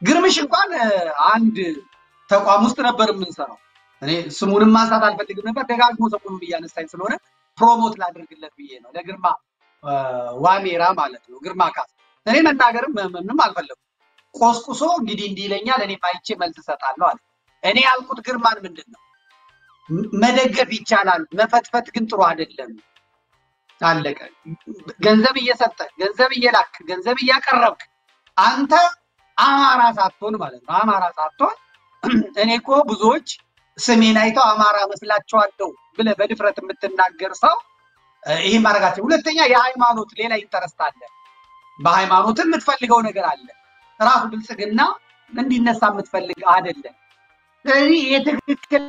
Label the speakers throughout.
Speaker 1: ግርምሽ እንኳን አንድ ተቋም ውስጥ ነበር የምንሰራው እኔ ስሙንም ማንሳት አልፈልግም ነበር ደጋግሞ ሰሞኑን እያነሳኝ ስለሆነ ፕሮሞት ላድርግለት ብዬ ነው ለግርማ ዋሜራ ማለት ነው ግርማ ካሳ እኔ መናገርም ምንም አልፈለኩም ቆስቁሶ እንግዲህ እንዲለኛል እኔ ማይቼ መልስ ሰጣለሁ አለ እኔ ያልኩት ግርማን ምንድነው መደገፍ ይቻላል መፈትፈት ግን ጥሩ አይደለም አለቀ ገንዘብ እየሰጠ ገንዘብ እየላክ ገንዘብ እያቀረብክ አንተ አማራ ሳትሆን ማለት ነው አማራ ሳትሆን እኔኮ ብዙዎች ስሜን አይተው አማራ መስላቸዋለሁ ብለ በድፍረት የምትናገር ሰው ይሄ ማረጋቸው ሁለተኛ የሃይማኖት ሌላ ኢንተረስት አለ በሃይማኖት የምትፈልገው ነገር አለ ራሱ ብልጽግና እንዲነሳ የምትፈልግ አይደለም ስለዚህ የትክክል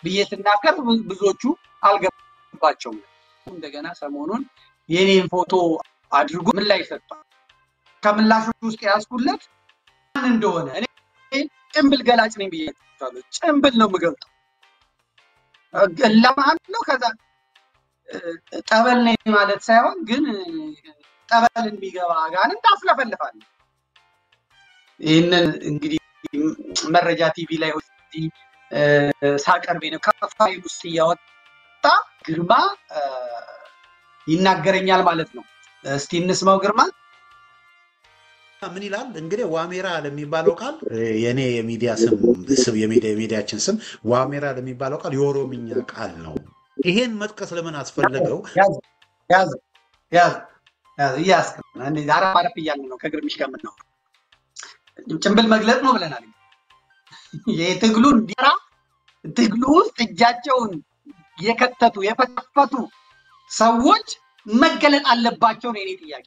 Speaker 1: በየተናከር ብዙዎቹ አልገባቸውም እንደገና ሰሞኑን የኔን ፎቶ አድርጎ ምን ላይ ሰጣ ከምላሾች ውስጥ ያስኩለት እንደሆነ እኔ ጭምብል ገላጭ ነኝ ብዬታለሁ ጭምብል ነው የምገልጠው ለማን ነው ከዛ ጠበል ነኝ ማለት ሳይሆን ግን ጠበልን የሚገባ አጋንንት አስለፈልፋል ይሄንን እንግዲህ መረጃ ቲቪ ላይ ወጥቲ ሳቀርብ ነው ከፋይ ውስጥ ያወጣ ግርማ ይናገረኛል ማለት ነው እስቲ እንስማው ግርማ
Speaker 2: ምን ይላል እንግዲህ ዋሜራ ለሚባለው ቃል የኔ የሚዲያ ስም የሚዲያችን ስም ዋሜራ ለሚባለው ቃል የኦሮምኛ ቃል ነው ይሄን መጥቀስ ለምን አስፈልገው
Speaker 1: ያዝ እኔ ዛሬ ማረፍ ይያልን ነው ከግርምሽ ጋር ነው ጭምብል መግለጽ ነው ብለናል የትግሉ እንዲራ ትግሉ ውስጥ እጃቸውን የከተቱ የፈተፈቱ ሰዎች መገለጥ አለባቸው ነው የኔ ጥያቄ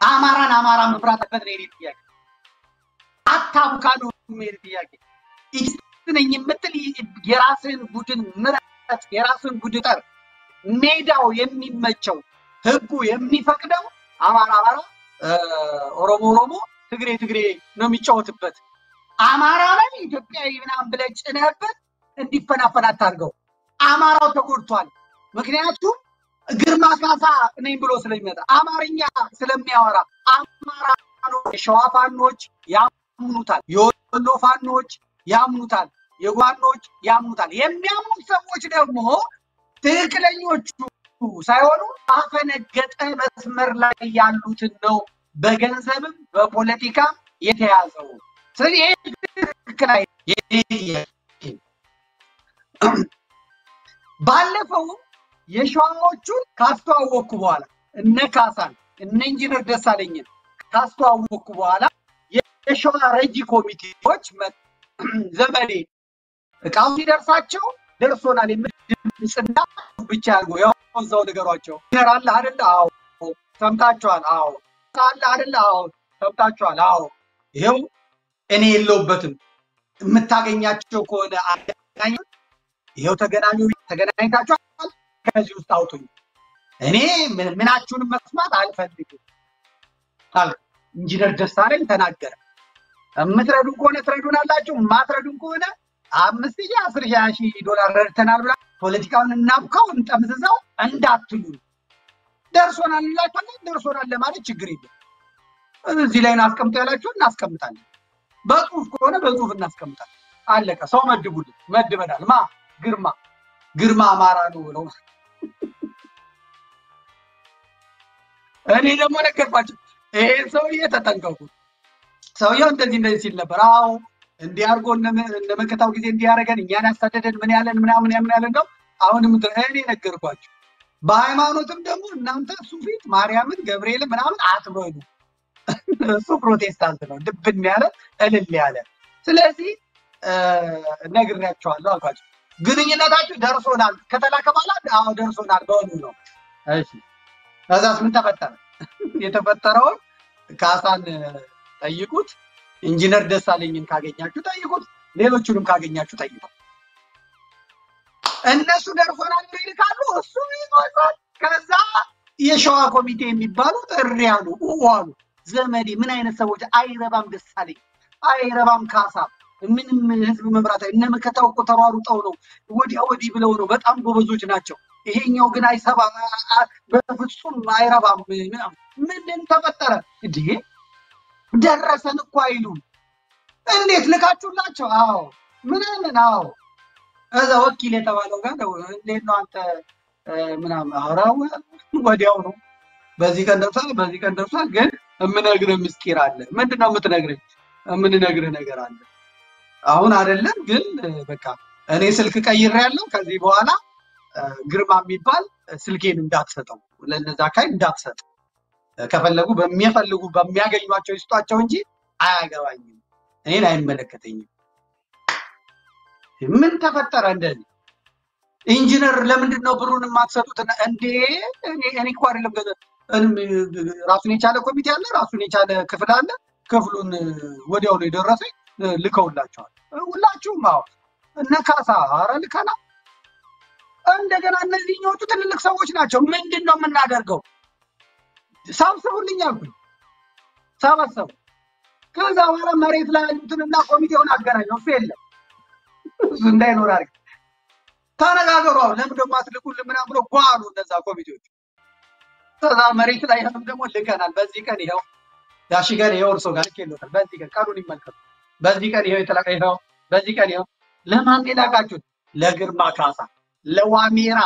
Speaker 1: አማራ መፍራት አለበት ነው የኔ ጥያቄ አታቡካሉ ነው የኔ ጥያቄ እነኝ የምትል የራስን ቡድን ምራት የራስን ጉድጠር ሜዳው የሚመቸው ህጉ የሚፈቅደው አማራ ኦሮሞ ትግሬ ነው የሚጫወትበት አማራ ላይ ኢትዮጵያዊ ምናምን ብለ ጭነህበት እንዲፈናፈና አታርገው አማራው ተጎድቷል ምክንያቱም ግርማ ካሳ ነኝ ብሎ ስለሚመጣ አማርኛ ስለሚያወራ አማራ ነው ሸዋፋኖች ያምኑታል የወሎ ፋኖች ያምኑታል የጓኖች ያምኑታል የሚያምኑ ሰዎች ደግሞ ትክክለኞቹ ሳይሆኑ አፈነገጠ መስመር ላይ ያሉትን ነው በገንዘብም በፖለቲካ የተያዘው ስለዚህ ትክክለኛ ባለፈው የሸዋዎቹን ካስተዋወቅኩ በኋላ እነ ካሳን እነ ኢንጂነር ደሳለኝን ካስተዋወቅኩ በኋላ የሸዋ ረጂ ኮሚቴዎች ዘመዴ እቃው ሲደርሳቸው ደርሶናል የምድምጽና ብቻ ያርገው ያውዛው ነገሯቸው ይራል አይደል አዎ ሰምታችኋል አዎ ሳለ አይደል አዎ ሰምታችኋል አዎ ይሄው እኔ የለውበትም የምታገኛቸው ከሆነ አገናኝ ይሄው ተገናኝታችኋል ከዚህ ውስጥ አውጡኝ እኔ ምናችሁንም መስማት አልፈልግም ታል ኢንጂነር ደሳለኝ ተናገረ እምትረዱ ከሆነ ትረዱናላችሁ ማትረዱን ከሆነ 5,000 $10,000 ረድተናል ብላ ፖለቲካውን እናብካው እንጠምዝዛው እንዳትሉ ደርሶናል ለማለት ችግር የለም እዚህ ላይ እናስቀምጡ ያላችሁ እናስቀምጣለን በጽሁፍ ከሆነ በጽሁፍ እናስቀምጣለን አለቀ ሰው መድቡልኝ መድበናል ግርማ አማራ ነው ብለው እኔ ደግሞ ነገርኳቸው ይሄ ሰውዬ ተጠንቀቁ ሰውዬው እንደዚህ ሲል ነበር አዎ እንዲያርጎ እንደመከታው ጊዜ እንዲያረጋን እኛን ያሳደደን ምን ያለን ነው አሁንም እኔ ነገርኳቸው በሃይማኖትም ደግሞ እናንተ ሱፊት ማርያምን ገብርኤል ምናምን አትበሉ እሱ ፕሮቴስታንት ነው ድብን ያለ እልል ያለ ስለዚህ ነግሬያቸዋለሁ አልኳቸው ግንኙነታችሁ ደርሶናል ከተላከ በኋላ አዎ ደርሶናል በሉ ነው እሺ ከዛስ ምን ተፈጠረ የተፈጠረው ካሳን ጠይቁት ኢንጂነር ደሳለኝን ካገኛችሁ ጠይቁት ሌሎቹንም ካገኛችሁ ጠይቁት እነሱ ደርሶናል ይልካሉ እሱ ይዟል ከዛ የሸዋ ኮሚቴ የሚባሉ ጥሪያሉ ወዋሉ ዘመዴ ምን አይነት ሰዎች አይረባም ደሳለኝ አይረባም ካሳ ምንም ህዝብ መምራት እነመከታው እኮ ተሯሩጠው ነው ወዲህ ብለው ነው በጣም ጎበዞች ናቸው ይሄኛው ግን አይሰባ በፍጹም አይረባም ምንም ተፈጠረ እንዴ ደረሰን እኮ አይሉም። እንዴት ልካችሁላቸው? አዎ ምናምን አዎ እዛ ወኪል የተባለው ጋር እንዴት ነው አንተ ምናምን አውራው ወዲያው ነው በዚህ ቀን ደርሷል ግን የምነግርህ ምስጢር አለ። ምንድነው የምትነግረኝ? የምንነግርህ ነገር አለ አሁን አይደለም ግን በቃ እኔ ስልክ ቀይሬያለሁ ከዚህ በኋላ ግርማ የሚባል ስልኬን እንዳትሰጠው ለነዛ ካይ እንዳትሰጥ ከፈለጉ በሚያገኟቸው ይስጧቸው እንጂ አያገባኝም እኔን አይመለከተኝም። ምን ተፈጠረ እንደዚህ? ኢንጂነር ለምንድን ነው ብሩን የማትሰጡት እንዴ? እኔ እኮ አይደለም ራሱን የቻለ ኮሚቴ አለ ራሱን የቻለ ክፍል አለ። ክፍሉን ወዲያው ነው የደረሰኝ ልከውላቸዋል ሁላችሁም። አዎ እነ ካሳ ኧረ ልከና እንደገና እነዚህኞቹ ትልልቅ ሰዎች ናቸው። ምንድነው የምናደርገው? ሰብስቡልኝ አልኩኝ ሰበሰቡ። ከዛ በኋላ መሬት ላይ ያሉትንና ኮሚቴውን አገናኘው። እሱ የለም እሱ እንዳይኖር አድርግ ተነጋገሩ። ለምን ደግሞ አትልኩልን ምናምን ብሎ ጓሉ እነዛ ኮሚቴዎች። ከዛ መሬት ላይ ያሉት ደግሞ ልከናል በዚህ ቀን ይሄው ያሽገር ይሄው እርሶ ጋር ልከሎታል በዚህ ቀን ቀኑን ይመልከቱ በዚህ ቀን ይሄው የተላከ ይሄው በዚህ ቀን ይሄው። ለማን የላካችሁት? ለግርማ ካሳ ለዋሜራ።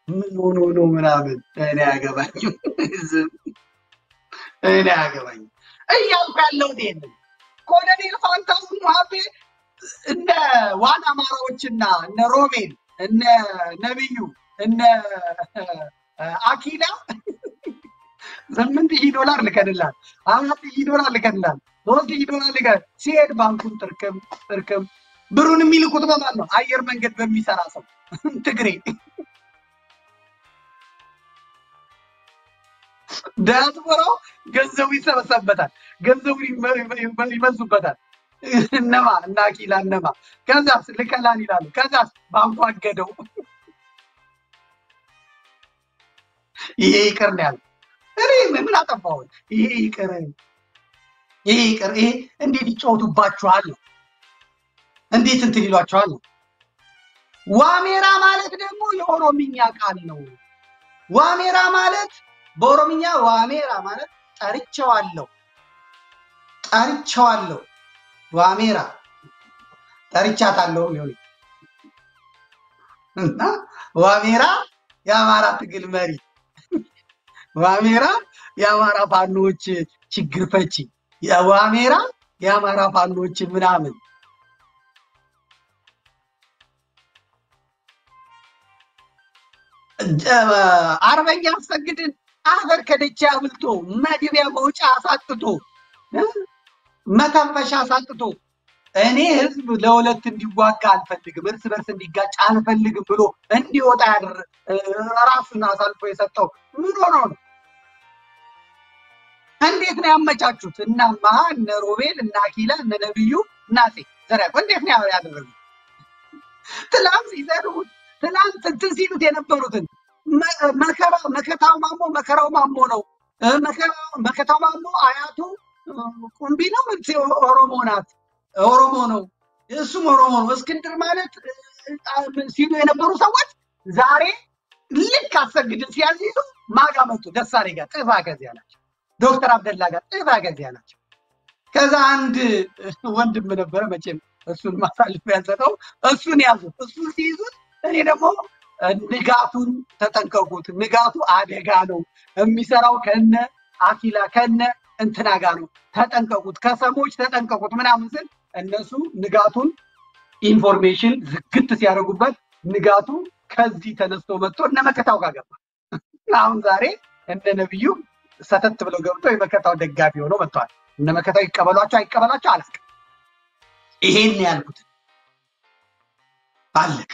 Speaker 1: ምን ሆኖ ነው ምናምን እኔ አያገባኝም እኔ አያገባኝም እያልኩ ያለሁት ይሄንን ኮሎኔል ፋንታሁን ሙሀቤ እነ ዋና አማራዎችና እነ ሮቤል እነ ነብዩ እነ አኪላ $8,000 ልከንላል $4,000 ልከንላል $3,000 ልከን ሲሄድ ባንኩን ጥርቅም ብሩን የሚልኩት በማን ነው? አየር መንገድ በሚሰራ ሰው ትግሬ ዳያስፖራው ገንዘቡ ይሰበሰብበታል ገንዘቡ ይመዙበታል። እነማ እና አኪላ እነማ ከዛስ ልከላን ይላሉ። ከዛስ ባንኩ አገደው። ይሄ ይቅር ነው ያለው። እኔ ምን አጠፋው? ይሄ ይቅር ይሄ እንዴት ይጫወቱባችኋል? እንዴት እንትን ይሏችኋል? ዋሜራ ማለት ደግሞ የኦሮምኛ ቃል ነው። ዋሜራ ማለት በኦሮምኛ ዋሜራ ማለት ጠርቼዋለሁ ዋሜራ ጠርቻታለሁ ይሁን እና ዋሜራ የአማራ ትግል መሪ ዋሜራ የአማራ ፋኖች ችግር ፈቺ ዋሜራ የአማራ ፋኖች ምናምን አርበኛ አሰግድን አፈር ከደቻ አብልቶ መግቢያ መውጫ አሳጥቶ መተንፈሻ አሳጥቶ እኔ ህዝብ ለሁለት እንዲዋጋ አልፈልግም እርስ በርስ እንዲጋጭ አልፈልግም ብሎ እንዲወጣ ራሱን አሳልፎ የሰጠው ምን ሆኖ ነው? እንዴት ነው ያመቻቹት? እናማ እነ ሮቤል እና አኪላ እነ ነብዩ እናቴ ዘራቆ እንዴት ነው ያደረጉት? ትላንት ሲዘሩት ትላንት ሲሉት የነበሩትን መከታው ማሞ ነው መከታው ማሞ አያቱ ቁምቢ ነው ኦሮሞ ናት ኦሮሞ ነው እሱም ኦሮሞ ነው እስክንድር ማለት ሲሉ የነበሩ ሰዎች ዛሬ ልክ አሰግድን ሲያዚዙ ማጋ መጡ። ደሳሌ ጋር ጥፋ ከዚያ ናቸው። ዶክተር አብደላ ጋር ጥፋ ከዚያ ናቸው። ከዛ አንድ ወንድም ነበረ መቼም እሱን ማሳልፍ ያልሰጠው እሱን ያዙት። እሱን ሲይዙት እኔ ደግሞ ንጋቱን ተጠንቀቁት ንጋቱ አደጋ ነው የሚሰራው ከነ አኪላ ከነ እንትና ጋር ነው ተጠንቀቁት ከሰሞች ተጠንቀቁት ምናምን ስል እነሱ ንጋቱን ኢንፎርሜሽን ዝግት ሲያደርጉበት ንጋቱ ከዚህ ተነስቶ መጥቶ እነ መከታው ጋር ገባ። አሁን ዛሬ እነ ነብዩ ሰተት ብለው ገብተው የመከታው ደጋፊ ሆነው መጥተዋል። እነ መከታው ይቀበሏቸው አይቀበሏቸው አላውቅም። ይሄን ያልኩት አለቅ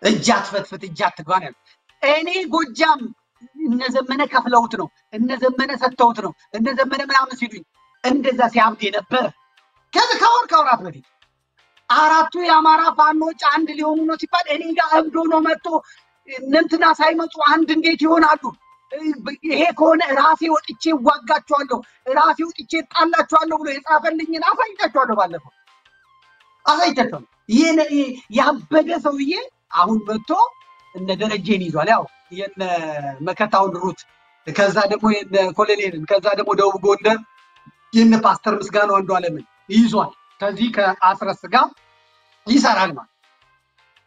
Speaker 1: እጃት ፈትፈት እጃት ትግባን ያለው እኔ ጎጃም እነዘመነ ከፍለውት ነው እነዘመነ ሰተውት ነው እነዘመነ ምናምን ሲሉኝ እንደዛ ሲያብድ ነበር። ከወራት በፊት አራቱ የአማራ ፋኖች አንድ ሊሆኑ ነው ሲባል እኔ ጋር አብዶ ነው መጥቶ እንትና ሳይመጡ አንድ እንዴት ይሆናሉ? ይሄ ከሆነ ራሴ ወጥቼ ዋጋቸዋለሁ ራሴ ወጥቼ ጣላቸዋለሁ ብሎ የጻፈልኝን አሳይቻቸዋለሁ። ባለፈው አሳይቻቸዋለሁ። ይሄ ያበደ ሰውዬ አሁን መጥቶ እነ ደረጀን ይዟል። ያው የነ መከታውን ሩት ከዛ ደግሞ የነ ኮሎኔልን ከዛ ደግሞ ደቡብ ጎንደር የነ ፓስተር ምስጋናው አንዱ ዓለምን ይዟል። ከዚህ ከአስረስ ጋር ይሰራል ማለት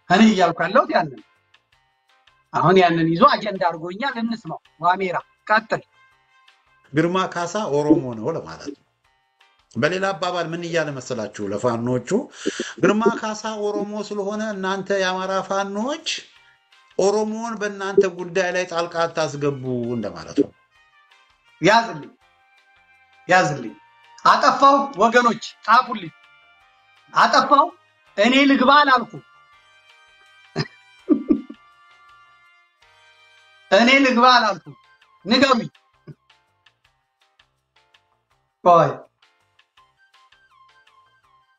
Speaker 1: እኔ እያልኩ ያለሁት ያንን አሁን ያንን ይዞ አጀንዳ አድርጎኛል። እንስማው። ዋሜራ ቀጥል።
Speaker 2: ግርማ ካሳ ኦሮሞ ነው ለማለት ነው። በሌላ አባባል ምን እያለ መሰላችሁ ለፋኖቹ ግርማ ካሳ ኦሮሞ ስለሆነ እናንተ የአማራ ፋኖች ኦሮሞን በእናንተ ጉዳይ ላይ ጣልቃ አታስገቡ እንደማለት ነው።
Speaker 1: ያዝልኝ አጠፋው ወገኖች ጻፉልኝ። አጠፋው እኔ ልግባ አላልኩ እኔ ልግባ አላልኩ ንገሩኝ። ቆይ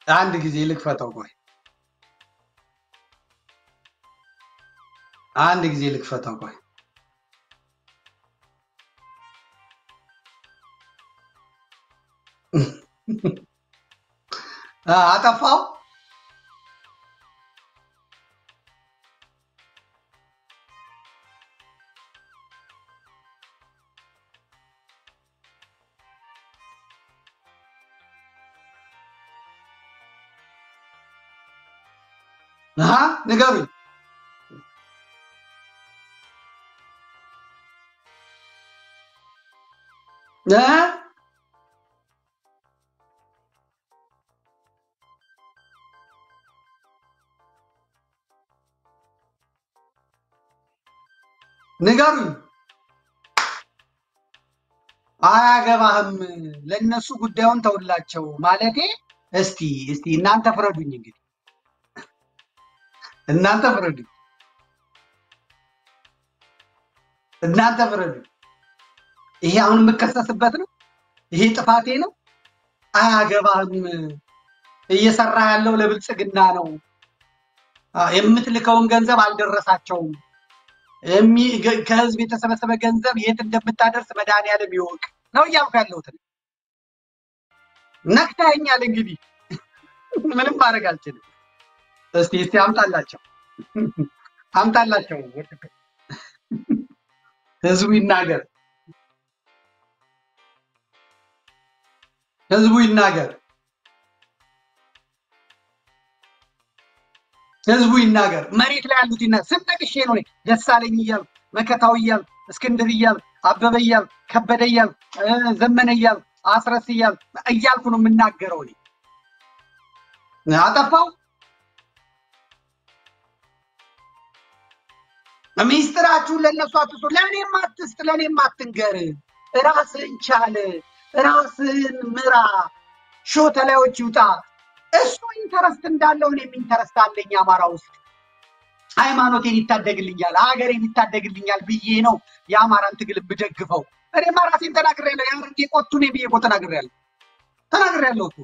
Speaker 1: አንድ ጊዜ ልክፈተው። ቆይ አንድ ጊዜ ልክፈተው። ቆይ አጠፋው ንገሩኝ። ንገሩኝ። አያገባህም ለነሱ ጉዳዩን ተውላቸው ማለቴ። እስቲ እናንተ ፍረዱኝ። እንግዲህ እናንተ ፍረዱኝ። ይሄ አሁን የምከሰስበት ነው። ይሄ ጥፋቴ ነው። አያገባህም እየሰራ ያለው ለብልጽግና ነው። የምትልከውን ገንዘብ አልደረሳቸውም። ከህዝብ የተሰበሰበ ገንዘብ የት እንደምታደርስ መድኃኒዓለም ይወቅ ነው እያልኩ ያለሁት። ነክተኸኛል። እንግዲህ ምንም ማድረግ አልችልም። እስቲ አምጣላቸው። ህዝቡ ይናገር። መሬት ላይ ያሉት ስም ጠቅሼ ነው ደሳለኝ እያልኩ መከታው እያልኩ እስክንድር እያልኩ አበበ እያልኩ ከበደ እያልኩ ዘመነ እያልኩ አስረስ እያልኩ ነው የምናገረው። አጠፋው ሚስጥራችሁን ለነሱ አትስጡ። ለእኔም አትስጥ፣ ለእኔም አትንገር። ራስህን ቻል፣ ራስህን ምራ፣ ሾተላዮች ይውጣ። እሱ ኢንተረስት እንዳለው እኔም ኢንተረስት አለኝ። አማራ ውስጥ ሃይማኖቴን ይታደግልኛል፣ ሀገሬን ይታደግልኛል ብዬ ነው የአማራን ትግል ብደግፈው። እኔማ ራሴን ተናግሬያለሁ። ያረንዴ ቆቱ ነኝ ብዬ እኮ ተናግሬያለሁ እኮ።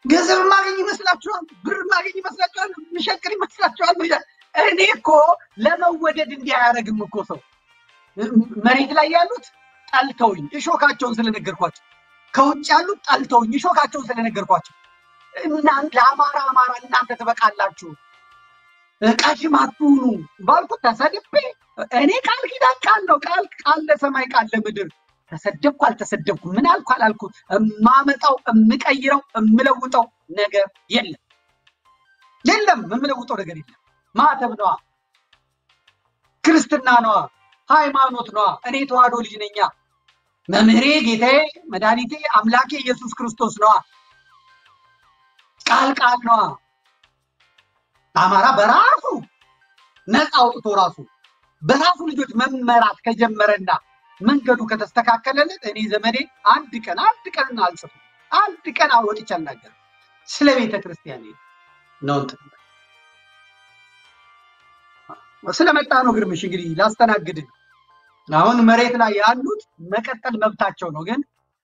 Speaker 1: ገንዘብ ማገኝ ይመስላችኋል? ብር ማገኝ ይመስላችኋል? ምሸክር ይመስላችኋል? እኔ እኮ ለመወደድ እንዲያያረግም እኮ ሰው መሬት ላይ ያሉት ጠልተውኝ እሾካቸውን ስለነገርኳቸው፣ ከውጭ ያሉት ጠልተውኝ እሾካቸውን ስለነገርኳቸው እናንተ ለአማራ እናንተ ትበቃላችሁ፣ ቃሽም አትሁኑ ባልኩት ተሰድቤ እኔ ቃል ኪዳን ቃል ነው ቃል ለሰማይ ቃል ለምድር ተሰደብኩ አልተሰደብኩ ምን አልኩ አላልኩ ማመጣው እምቀይረው እምለውጠው ነገር የለም። እምለውጠው ነገር የለም። ማተብ ነዋ፣ ክርስትና ነዋ፣ ሃይማኖት ነዋ። እኔ ተዋህዶ ልጅ ነኛ። መምህሬ ጌታዬ መድኃኒቴ አምላኬ ኢየሱስ ክርስቶስ ነዋ። ቃል ነዋ። አማራ በራሱ ነፃ አውጥቶ ራሱ በራሱ ልጆች መመራት ከጀመረና መንገዱ ከተስተካከለለት እኔ ዘመዴ አንድ ቀን አልጽፍም። አንድ ቀን አወጥቼ አልናገርም ስለ ቤተ ክርስቲያን ነው። ስለመጣ ነው ግርምሽ። እንግዲህ ላስተናግድ። አሁን መሬት ላይ ያሉት መቀጠል መብታቸው ነው፣ ግን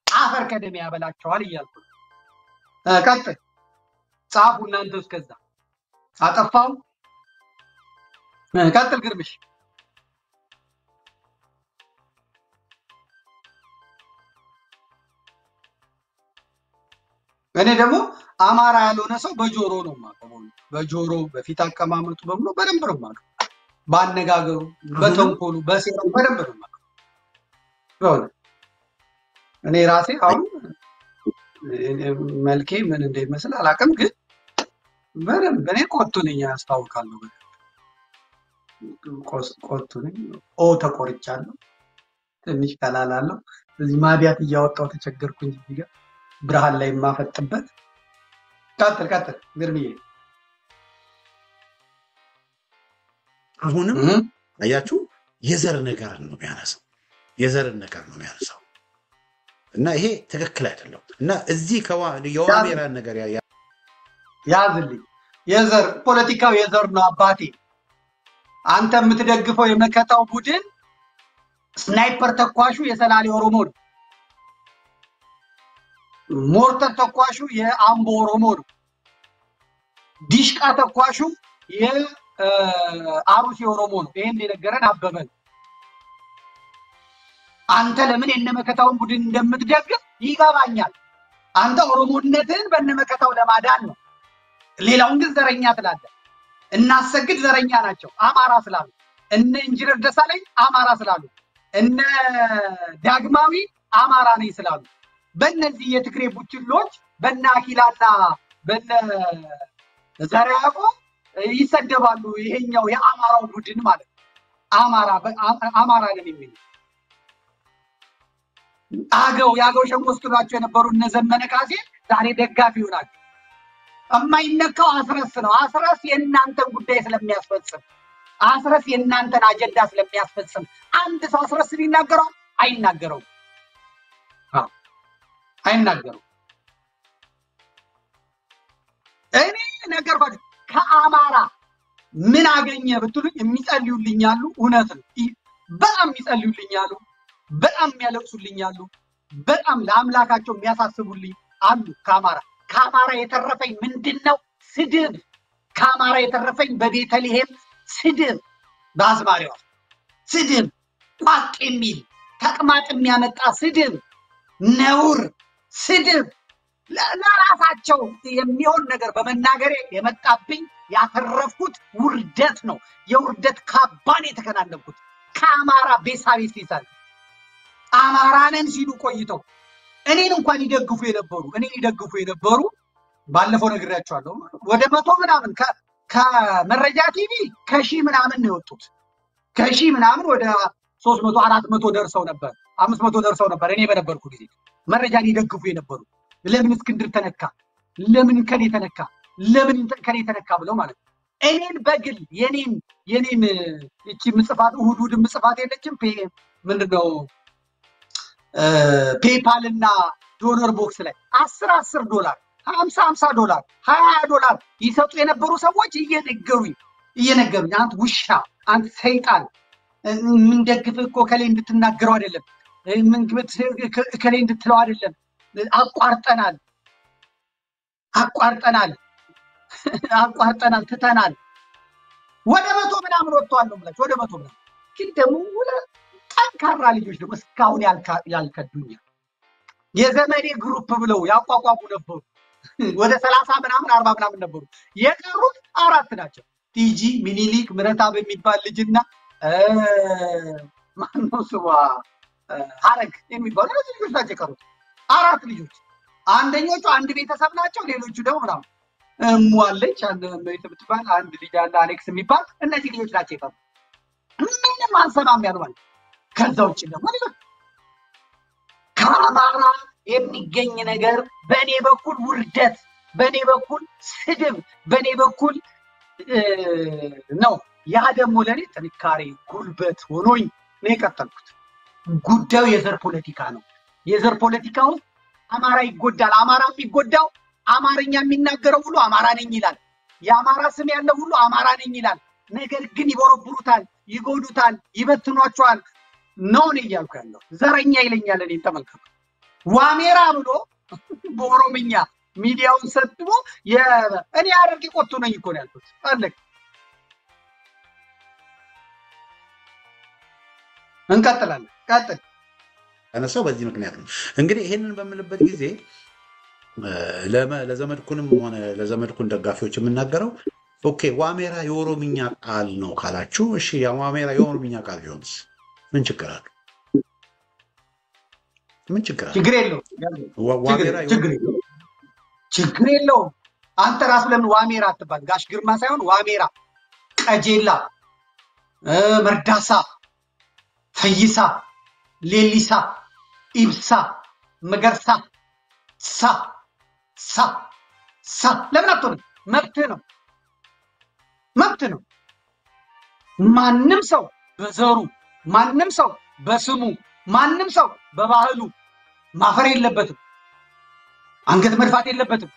Speaker 1: አፈር ከደም ያበላቸዋል እያልኩ ነው። ቀጥል፣ ጻፉ እናንተ። እስከዛ አጠፋው። ቀጥል ግርምሽ። እኔ ደግሞ አማራ ያልሆነ ሰው በጆሮ ነው የማውቀው። በጆሮ በፊት አቀማመጡ በሙሉ በደንብ ነው የማውቀው። ባነጋገሩ፣ በተንኮሉ፣ በሴራው በደንብ ነው የማውቀው። እኔ ራሴ አሁን መልኬ ምን እንደሚመስል አላውቅም፣ ግን በደንብ እኔ ቆጡ ነኝ ያስታውቃለሁ። ቆጡ ነኝ። ተቆርጫለሁ፣ ትንሽ ከላላለሁ። እዚህ ማዲያት እያወጣው ተቸገርኩኝ። እዚህ ጋር ብርሃን ላይ የማፈጥበት። ቀጥል ግርምዬ።
Speaker 2: አሁንም አያችሁ የዘር ነገር ነው የሚያነሳው፣ የዘርን ነገር ነው የሚያነሳው እና ይሄ ትክክል አይደለም። እና እዚህ የዋሜራን ነገር
Speaker 1: ያዝልኝ። የዘር ፖለቲካው የዘር ነው አባቴ። አንተ የምትደግፈው የመከታው ቡድን ስናይፐር ተኳሹ የሰላሌ ኦሮሞ ነው። ሞርተር ተኳሹ የአምቦ ኦሮሞ ነው። ዲሽቃ ተኳሹ የአሩሲ ኦሮሞ ነው። ይሄን የነገረን አበበ ነው። አንተ ለምን የነመከታውን ቡድን እንደምትደግፍ ይገባኛል። አንተ ኦሮሞነትን በነመከታው ለማዳን ነው። ሌላውን ግን ዘረኛ ትላለህ። እናሰግድ ዘረኛ ናቸው አማራ ስላሉ፣ እነ ኢንጂነር ደሳለኝ አማራ ስላሉ፣ እነ ዳግማዊ አማራ ነኝ ስላሉ፣ በእነዚህ የትግሬ ቡችሎች በእነ አኪላና በእነ ዘርያቆ ይሰደባሉ። ይሄኛው የአማራው ቡድን ማለት አማራ ነን የሚሉ ያገው ሸንጎስጥሏቸው የነበሩ እነ ዘመነ ካሴ ዛሬ ደጋፊ ይሆናል። የማይነካው አስረስ ነው። አስረስ የእናንተን ጉዳይ ስለሚያስፈጽም፣ አስረስ የእናንተን አጀንዳ ስለሚያስፈጽም አንድ ሰው አስረስን ይናገረዋል? አይናገረውም። አይናገረውም። እኔ ነገርኳችሁ። ከአማራ ምን አገኘ ብትሉኝ የሚጸልዩልኛሉ። እውነት ነው። በጣም የሚጸልዩልኛሉ፣ በጣም የሚያለቅሱልኛሉ፣ በጣም ለአምላካቸው የሚያሳስቡልኝ አሉ። ከአማራ የተረፈኝ ምንድነው? ስድብ። ከአማራ የተረፈኝ በቤተልሔም ስድብ፣ በአዝማሪዋ ስድብ፣ ቋቅ የሚል ተቅማጥ የሚያመጣ ስድብ፣ ነውር ስድብ፣ ለራሳቸው የሚሆን ነገር በመናገሬ የመጣብኝ ያተረፍኩት ውርደት ነው። የውርደት ካባን የተከናነብኩት ከአማራ ቤሳቤት ይዛል። አማራንን ሲሉ ቆይተው እኔን እንኳን ይደግፉ የነበሩ ባለፈው ነግሬያቸዋለሁ። ወደ 100 ምናምን ከመረጃ ቲቪ ከሺህ ምናምን ነው የወጡት። ከሺህ ምናምን ወደ 300 400 ደርሰው ነበር፣ 500 ደርሰው ነበር። እኔ በነበርኩ ጊዜ መረጃን ይደግፉ የነበሩ ለምን እስክንድር ተነካ፣ ለምን ከኔ ተነካ፣ ለምን ከኔ ተነካ ብለው ማለት ነው። እኔን በግል የኔን እቺ ምጽፋት እሁድ ምጽፋት የለችም ምንድነው ፔፓል እና ዶነር ቦክስ ላይ 10 ዶላር 50 ዶላር 20 ዶላር ይሰጡ የነበሩ ሰዎች እየነገሩኝ አንተ ውሻ፣ አንተ ሰይጣን፣ ምን ደግፍ እኮ ከሌ እንድትናገረው አይደለም፣ ምን ከሌ እንድትለው አይደለም፣ አቋርጠናል ትተናል። ወደ 100 ምናምን ወጥቷል ነው ማለት ወደ 100 ምናምን። ግን ደግሞ ጠንካራ ልጆች ደግሞ እስካሁን ያልከዱኛል። የዘመዴ ግሩፕ ብለው ያቋቋሙ ነበሩ። ወደ 30 ምናምን 40 ምናምን ነበሩ። የቀሩት 4 ናቸው። ቲጂ ሚኒሊክ ምረታብ የሚባል ልጅና ማነው ስሟ ሀረግ የሚባሉ ልጆች ናቸው የቀሩት። 4 ልጆች። አንደኞቹ አንድ ቤተሰብ ናቸው። ሌሎቹ ደግሞ ምናምን እሟለች የምትባል አንድ ልጅ አለ አሌክስ የሚባል። እነዚህ ልጆች ናቸው የቀሩት። ምንም አንሰማም ያሉ ማለት። ከዛ ውጭ ደግሞ ከአማራ የሚገኝ ነገር በእኔ በኩል ውርደት፣ በእኔ በኩል ስድብ፣ በእኔ በኩል ነው። ያ ደግሞ ለእኔ ጥንካሬ ጉልበት ሆኖኝ ነው የቀጠልኩት። ጉዳዩ የዘር ፖለቲካ ነው። የዘር ፖለቲካ ውስጥ አማራ ይጎዳል። አማራ የሚጎዳው አማርኛ የሚናገረው ሁሉ አማራ ነኝ ይላል። የአማራ ስም ያለው ሁሉ አማራ ነኝ ይላል። ነገር ግን ይቦረብሩታል፣ ይጎዱታል፣ ይበትኗቸዋል። ነው እያልኩ ያለው ዘረኛ ይለኛል። እኔ ተመልከቱ። ዋሜራ ብሎ በኦሮምኛ ሚዲያውን ሰጥቶ እኔ አረርቂ ቆጡ ነኝ እኮ ነው ያልኩት። አለክ እንቀጥላለን። ቀጥል።
Speaker 2: አነሳው በዚህ ምክንያት ነው እንግዲህ ይሄንን በምልበት ጊዜ ለዘመድኩንም ሆነ ለዘመድኩን ደጋፊዎች የምናገረው ኦኬ ዋሜራ የኦሮምኛ ቃል ነው ካላችሁ እሺ ያ ዋሜራ የኦሮምኛ ቃል ቢሆንስ ምን ችግር አለ? ምን ችግር አለ?
Speaker 1: ችግር የለውም።
Speaker 2: ዋሜራ
Speaker 1: ችግር የለውም። አንተ ራስህ ለምን ዋሜራ አትባል? ጋሽ ግርማ ሳይሆን ዋሜራ፣ ቀጄላ፣ መርዳሳ፣ ፈይሳ፣ ሌሊሳ፣ ኢብሳ፣ መገርሳ ሳ ለምን አትሆንም? መብትህ ነው፣ መብትህ ነው። ማንም ሰው በዘሩ፣ ማንም ሰው በስሙ፣ ማንም ሰው በባህሉ ማፈር የለበትም። አንገት መድፋት የለበትም።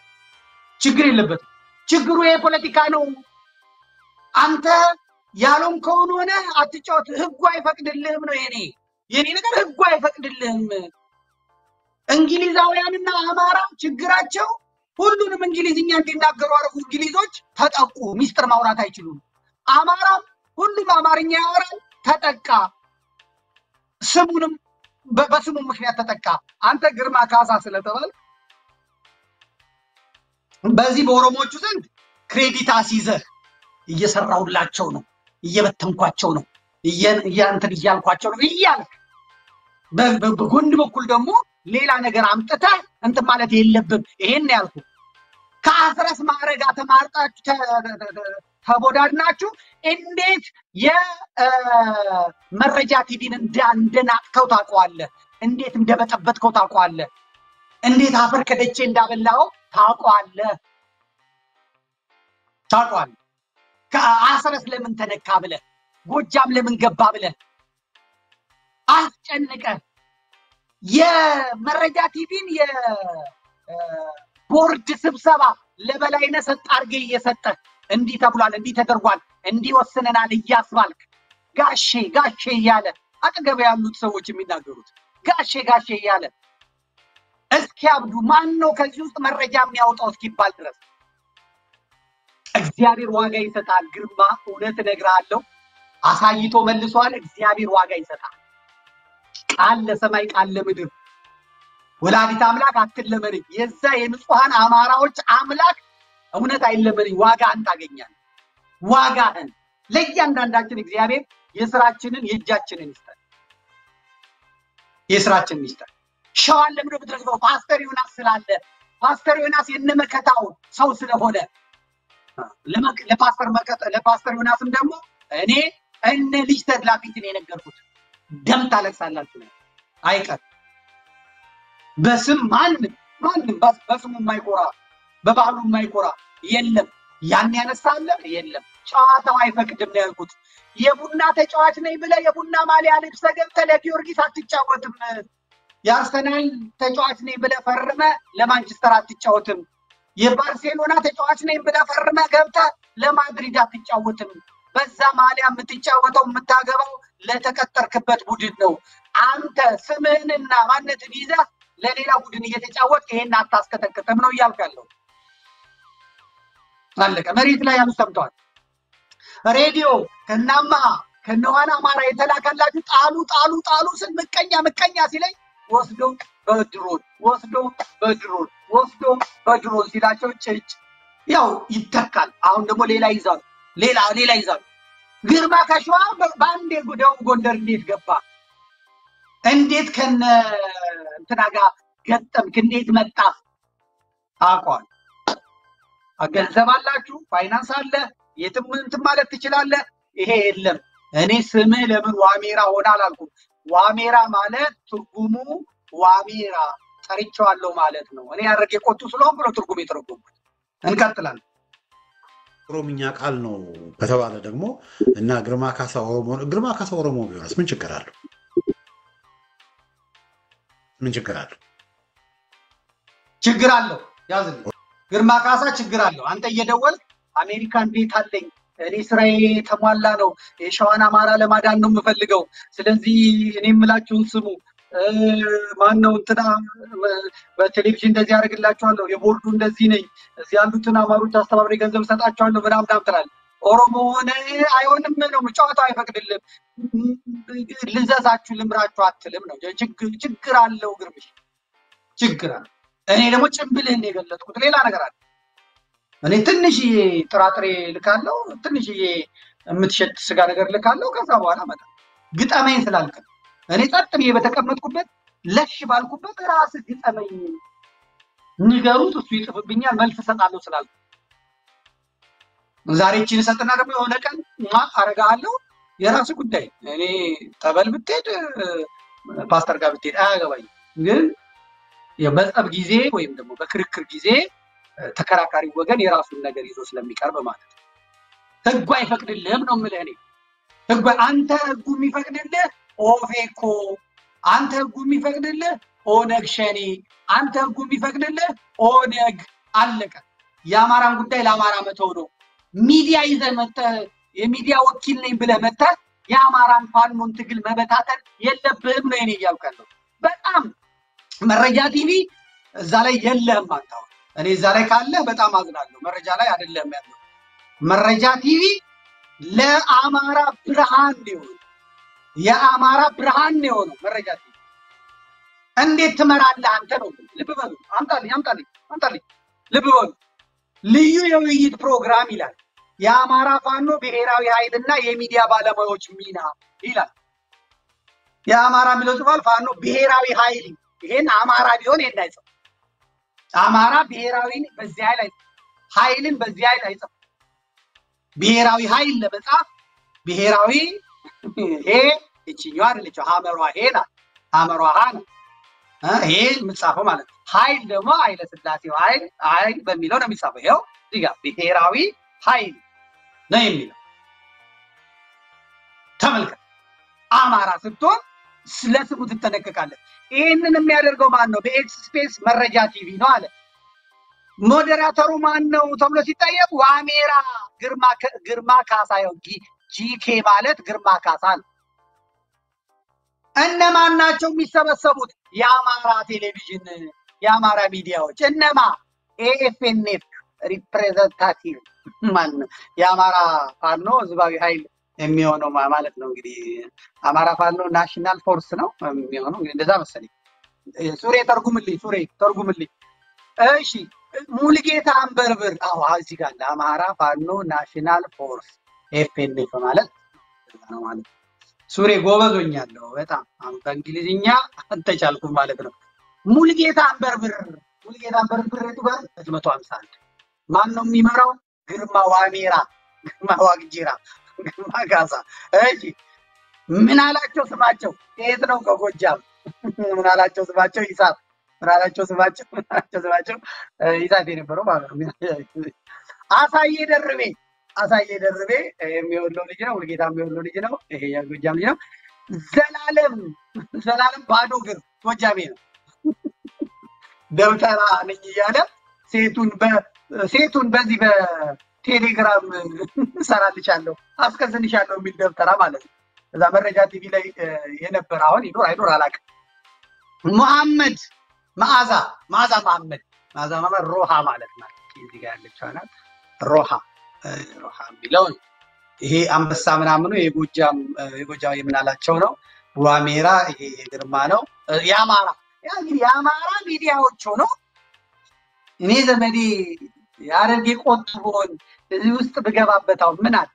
Speaker 1: ችግር የለበትም። ችግሩ የፖለቲካ ነው። አንተ ያሎም ከሆነ አትጫወት። ህጉ አይፈቅድልህም ነው የኔ ነገር። ህጉ አይፈቅድልህም። እንግሊዛውያንና አማራ ችግራቸው ሁሉንም እንግሊዝኛ እንዲናገሩ አረጉ። እንግሊዞች ተጠቁ። ሚስጥር ማውራት አይችሉም። አማራም ሁሉም አማርኛ ያወራል፣ ተጠቃ። ስሙንም በስሙ ምክንያት ተጠቃ። አንተ ግርማ ካሳ ስለተባለ በዚህ በኦሮሞቹ ዘንድ ክሬዲት አስይዘህ እየሰራውላቸው ነው፣ እየበተንኳቸው ነው፣ እንትን እያልኳቸው ነው እያልክ በጎን በኩል ደግሞ ሌላ ነገር አምጥተህ እንትን ማለት የለብም። ይሄን ያልኩ ከአስረስ ማዕረጋ ተማርጣችሁ ተቦዳድናችሁ እንዴት የመረጃ ቲቪን እንደናጥከው ታውቀዋለህ? እንዴት እንደበጠበጥከው ታውቀዋለህ? እንዴት አፈር ከደቼ እንዳበላው ታውቀዋለህ? ከአስረስ ለምን ተነካ ብለህ ጎጃም ለምን ገባ ብለህ አስጨንቀህ የመረጃ ቲቪን የቦርድ ስብሰባ ለበላይነህ ሰጥ አድርጌ እየሰጠህ እንዲህ ተብሏል፣ እንዲህ ተደርጓል፣ እንዲህ ወስነናል እያስባልክ ጋሼ እያለ አጠገብ ያሉት ሰዎች የሚናገሩት ጋሼ እያለ እስኪያብዱ ማን ነው ከዚህ ውስጥ መረጃ የሚያወጣው እስኪባል ድረስ እግዚአብሔር ዋጋ ይሰጣል። ግርማ እውነት እነግርሃለሁ፣ አሳይቶ መልሷል። እግዚአብሔር ዋጋ ይሰጣል። ቃል ለሰማይ ቃል ለምድር ወላዲት አምላክ አትለመነኝ። የዛ የንጹሃን አማራዎች አምላክ እውነት አይለመነኝ። ዋጋህን ታገኛለህ። ዋጋህን ለእያንዳንዳችን እግዚአብሔር የስራችንን የእጃችንን ይስጠን። የስራችንን ይስጠን። ሸዋን ለምን ብትረግጠው? ፓስተር ዮናስ ስላለ። ፓስተር ዮናስ የነመከታው ሰው ስለሆነ ለፓስተር ዮናስም ደግሞ እኔ እነ ልጅ ተድላ ፊት ነው የነገርኩት። ደም ታለቅሳላችሁ ነው አይቀር። በስም ማንም በስሙ የማይኮራ በባህሉ የማይኮራ የለም። ያን ያነሳለ የለም። ጨዋታው አይፈቅድም ነው ያልኩት። የቡና ተጫዋች ነኝ ብለህ የቡና ማሊያ ልብስ ገብተህ ለጊዮርጊስ አትጫወትም። የአርሰናል ተጫዋች ነኝ ብለህ ፈርመህ ለማንቸስተር አትጫወትም። የባርሴሎና ተጫዋች ነኝ ብለህ ፈርመህ ገብተህ ለማድሪድ አትጫወትም። በዛ ማሊያ የምትጫወተው የምታገባው ለተቀጠርክበት ቡድን ነው። አንተ ስምህንና ማንነትን ይዘህ ለሌላ ቡድን እየተጫወት ይሄን አታስከተክተም ነው እያልካለሁ። አለቀ። መሬት ላይ ያሉ ሰምተዋል። ሬዲዮ ከናማ ከነዋና አማራ የተላከላችሁ ጣሉ ስል ምቀኛ ሲለኝ ወስዶ በድሮን ሲላቸው ጭጭ ያው ይተካል። አሁን ደግሞ ሌላ ይዛሉ። ግርማ ከሸዋ በአንዴ ደቡብ ጎንደር እንዴት ገባ? እንዴት ከነ እንትና ጋር ገጠምክ? እንዴት መጣ? አቋል ገንዘብ አላችሁ፣ ፋይናንስ አለ፣ የትም እንትን ማለት ትችላለህ። ይሄ የለም። እኔ ስምህ ለምን ዋሜራ ሆነ አላልኩም። ዋሜራ ማለት ትርጉሙ ዋሜራ ጠርቼዋለሁ ማለት ነው። እኔ ያረገ ቆጡ ስለሆንኩ ነው ትርጉም የተረጎምኩት። እንቀጥላለን።
Speaker 2: ኦሮምኛ ቃል ነው ከተባለ ደግሞ እና ግርማ ካሳ ኦሮሞ ቢሆንስ ምን ችግር አለው?
Speaker 1: ችግር አለው። ያዝልኝ። ግርማ ካሳ ችግር አለው። አንተ እየደወልክ አሜሪካ እንዴት አለኝ፣ እኔ ስራዬ ተሟላ ነው፣ የሸዋን አማራ ለማዳን ነው የምፈልገው፣ ስለዚህ እኔ የምላችሁን ስሙ፣ ማን ነው እንትና በቴሌቪዥን እንደዚህ ያደርግላችኋለሁ፣ የቦርዱ እንደዚህ ነኝ፣ እዚህ ያሉትን አማሮች አስተባብሬ ገንዘብ ሰጣችኋለሁ ምናምን ትላለህ። ኦሮሞ ሆነ አይሆንም ነው ጨዋታው አይፈቅድልም። ልዘዛችሁ ልምራችሁ አትልም ነው። ችግር አለው ግርምሽ፣ ችግር አለው። እኔ ደግሞ ጭምብልህን የገለጥኩት ሌላ ነገር አለ። እኔ ትንሽዬ ጥራጥሬ ልካለው፣ ትንሽዬ የምትሸጥ ስጋ ነገር ልካለው። ከዛ በኋላ መጣ ግጠመኝ ስላልክ እኔ ጸጥ ብዬ በተቀመጥኩበት ለሽ ባልኩበት ራስህ ግጠመኝ ንገሩት እሱ ይጽፍብኛል መልስ እሰጣለሁ ስላልኩ ዛሬ እቺን ሰጥና ደግሞ የሆነ ቀን አረጋለሁ የራስ ጉዳይ። እኔ ጠበል ብትሄድ ፓስተር ጋር ብትሄድ አያገባኝም። ግን የመጠብ ጊዜ ወይም ደግሞ በክርክር ጊዜ ተከራካሪ ወገን የራሱን ነገር ይዞ ስለሚቀርብ ማለት ነው። ህጉ አይፈቅድልህም ነው የምልህ እኔ። ህጉ አንተ ህጉ የሚፈቅድልህ ኦፌኮ፣ አንተ ህጉ የሚፈቅድልህ ኦነግ ሸኔ፣ አንተ ህጉ የሚፈቅድልህ ኦነግ። አለቀ። የአማራን ጉዳይ ለአማራ መተው ነው። ሚዲያ ይዘህ መተህ የሚዲያ ወኪል ነኝ ብለህ መተህ የአማራን ፋኖን ትግል መበታተን የለብህም ነው እኔ እያልኩ ያለው። በጣም መረጃ ቲቪ እዛ ላይ የለህም አንተ። እኔ እዛ ላይ ካለህ በጣም አዝናለሁ። መረጃ ላይ አይደለም ያለው። መረጃ ቲቪ ለአማራ ብርሃን ነው፣ የአማራ ብርሃን ነው መረጃ ቲቪ። እንዴት ትመራለህ አንተ ነው? ልብ በሉ። አምጣልኝ ልብ በሉ። ልዩ የውይይት ፕሮግራም ይላል የአማራ ፋኖ ብሔራዊ ኃይልና የሚዲያ ባለሙያዎች ሚና ይላል። የአማራ የሚለው ጽፏል ፋኖ ብሔራዊ ኃይል። ይሄን አማራ ቢሆን ይሄን አይጽፍ። አማራ ብሔራዊ በዚህ ኃይልን በዚህ አይጽፍ። ብሔራዊ ኃይል ለመጻፍ ብሔራዊ ይሄ እቺኛው አይደለች ሐመሯ ሄና ሐመሯ ሃና ይሄ የምጻፈው ማለት ነው። ኃይል ደግሞ ኃይለ ሥላሴው ኃይል በሚለው ነው የሚጻፈው። ይሄው እዚህ ጋር ብሔራዊ ኃይል ነው የሚለው። ተመልከት። አማራ ስትሆን ስለስሙ ትጠነቀቃለህ። ይሄንን የሚያደርገው ማን ነው? በኤክስ ስፔስ መረጃ ቲቪ ነው አለ። ሞዴራተሩ ማን ነው ተብሎ ሲጠየቅ ዋሜራ ግርማ ካሳ ነው። ጂኬ ማለት ግርማ ካሳ ነው። እነማን ናቸው የሚሰበሰቡት? የአማራ ቴሌቪዥን የአማራ ሚዲያዎች። እነማ? ኤኤፍኤንኤፍ ሪፕሬዘንታቲቭ ማን ነው? የአማራ ፋኖ ህዝባዊ ኃይል የሚሆነው ማለት ነው። እንግዲህ አማራ ፋኖ ናሽናል ፎርስ ነው የሚሆነው እንግዲህ እንደዛ መሰለኝ። ሱሬ ተርጉምልኝ። እሺ ሙልጌታ አንበርብር። አዎ እዚህ ጋር አማራ ፋኖ ናሽናል ፎርስ ኤፍኤንኤፍ ማለት ነው ማለት። ሱሬ ጎበዞኛለሁ በጣም በእንግሊዝኛ አልተቻልኩም ማለት ነው። ሙልጌታ አንበርብር የቱ ጋር? 151 ማን ነው የሚመራው? ግርማ ዋሜራ፣ ግርማ ዋግጂራ፣ ግርማ ካሳ። እሺ ምን አላቸው ስማቸው? የት ነው? ከጎጃም። ምን አላቸው ስማቸው? ይሳት። ምን አላቸው ስማቸው? ይሳት የነበረው ማለት ነው። አሳየ ደርቤ የሚወለው ልጅ ነው። ሙልጌታ የሚወለው ልጅ ነው። ይሄ የጎጃም ልጅ ነው። ዘላለም ባዶ እግር ጎጃሜ ነው። ደብተራ ነኝ እያለ ሴቱን በዚህ በቴሌግራም ሰራልሻለሁ አስከዝንሻለሁ የሚል ደብተራ ማለት ነው። እዛ መረጃ ቲቪ ላይ የነበረ አሁን ይኖር አይኖር አላውቅም። መሐመድ መዓዛ መሐመድ ሮሃ ማለት ነው። እዚህ ጋር ያለችው ናት ሮሃ የሚለውን ይሄ አንበሳ ምናምኑ የጎጃም የምናላቸው ነው። ዋሜራ ይሄ ግርማ ነው። የአማራ ሚዲያዎች ሆኖ እኔ ዘመዴ ያረግ ቆጥቦን እዚህ ውስጥ ብገባበታው ምን አለ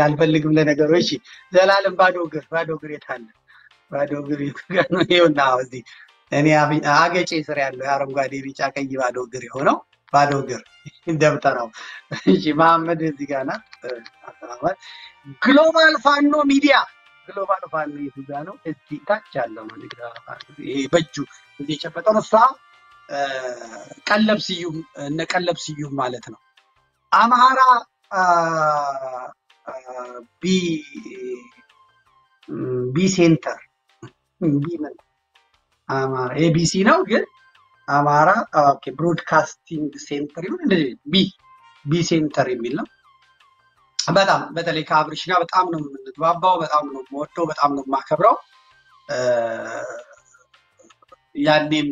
Speaker 1: አልፈልግም ለነገሩ። እሺ ዘላለም ባዶ እግር የታለ? ባዶ እግር ነው ይኸውና እዚህ እኔ አገጬ ስር ያለው አረንጓዴ ቢጫ ቀይ ባዶ እግር የሆነው ባዶ እግር ደብተራው። እሺ መሐመድ እዚህ ጋር ናት። ግሎባል ፋኖ ሚዲያ የቱ ጋር ነው? እዚህ ታች ያለው ነው። ይሄ በእጁ እዚህ የጨበጠው እሷ ቀለብ ስዩም ማለት ነው። አማራ ቢ ሴንተር አማራ ኤቢሲ ነው ግን አማራ ብሮድካስቲንግ ሴንተር ይሁን እንደዚህ ቢ ሴንተር የሚል ነው። በጣም በተለይ ከአብርሽ ጋር በጣም ነው የምንግባባው፣ በጣም ነው የምወደው፣ በጣም ነው የማከብረው። ያኔም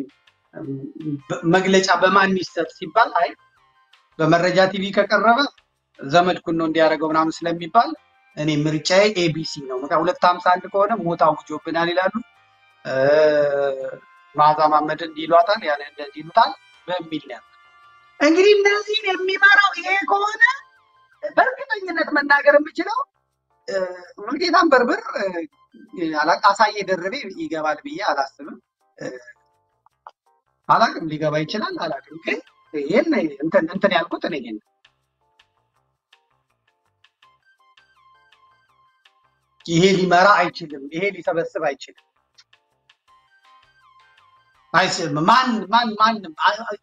Speaker 1: መግለጫ በማን ይሰጥ ሲባል አይ በመረጃ ቲቪ ከቀረበ ዘመድኩን ነው እንዲያደርገው ምናምን ስለሚባል እኔ ምርጫዬ ኤቢሲ ነው። 251 ከሆነ ሞት አውጆብናል ይላሉ። ማዛ ማመድ እንዲሏታል ያለ እንደዚህ ይሉታል በሚል ነው እንግዲህ እነዚህን የሚመራው ይሄ ከሆነ በእርግጠኝነት መናገር የምችለው ሙልጌታን በርብር አሳየ ደርቤ ይገባል ብዬ አላስብም። አላቅም ሊገባ ይችላል አላቅም። ግን ይሄን እንትን ያልኩት እኔ ነኝ። ይሄ ሊመራ አይችልም፣ ይሄ ሊሰበስብ አይችልም። አይስም ማን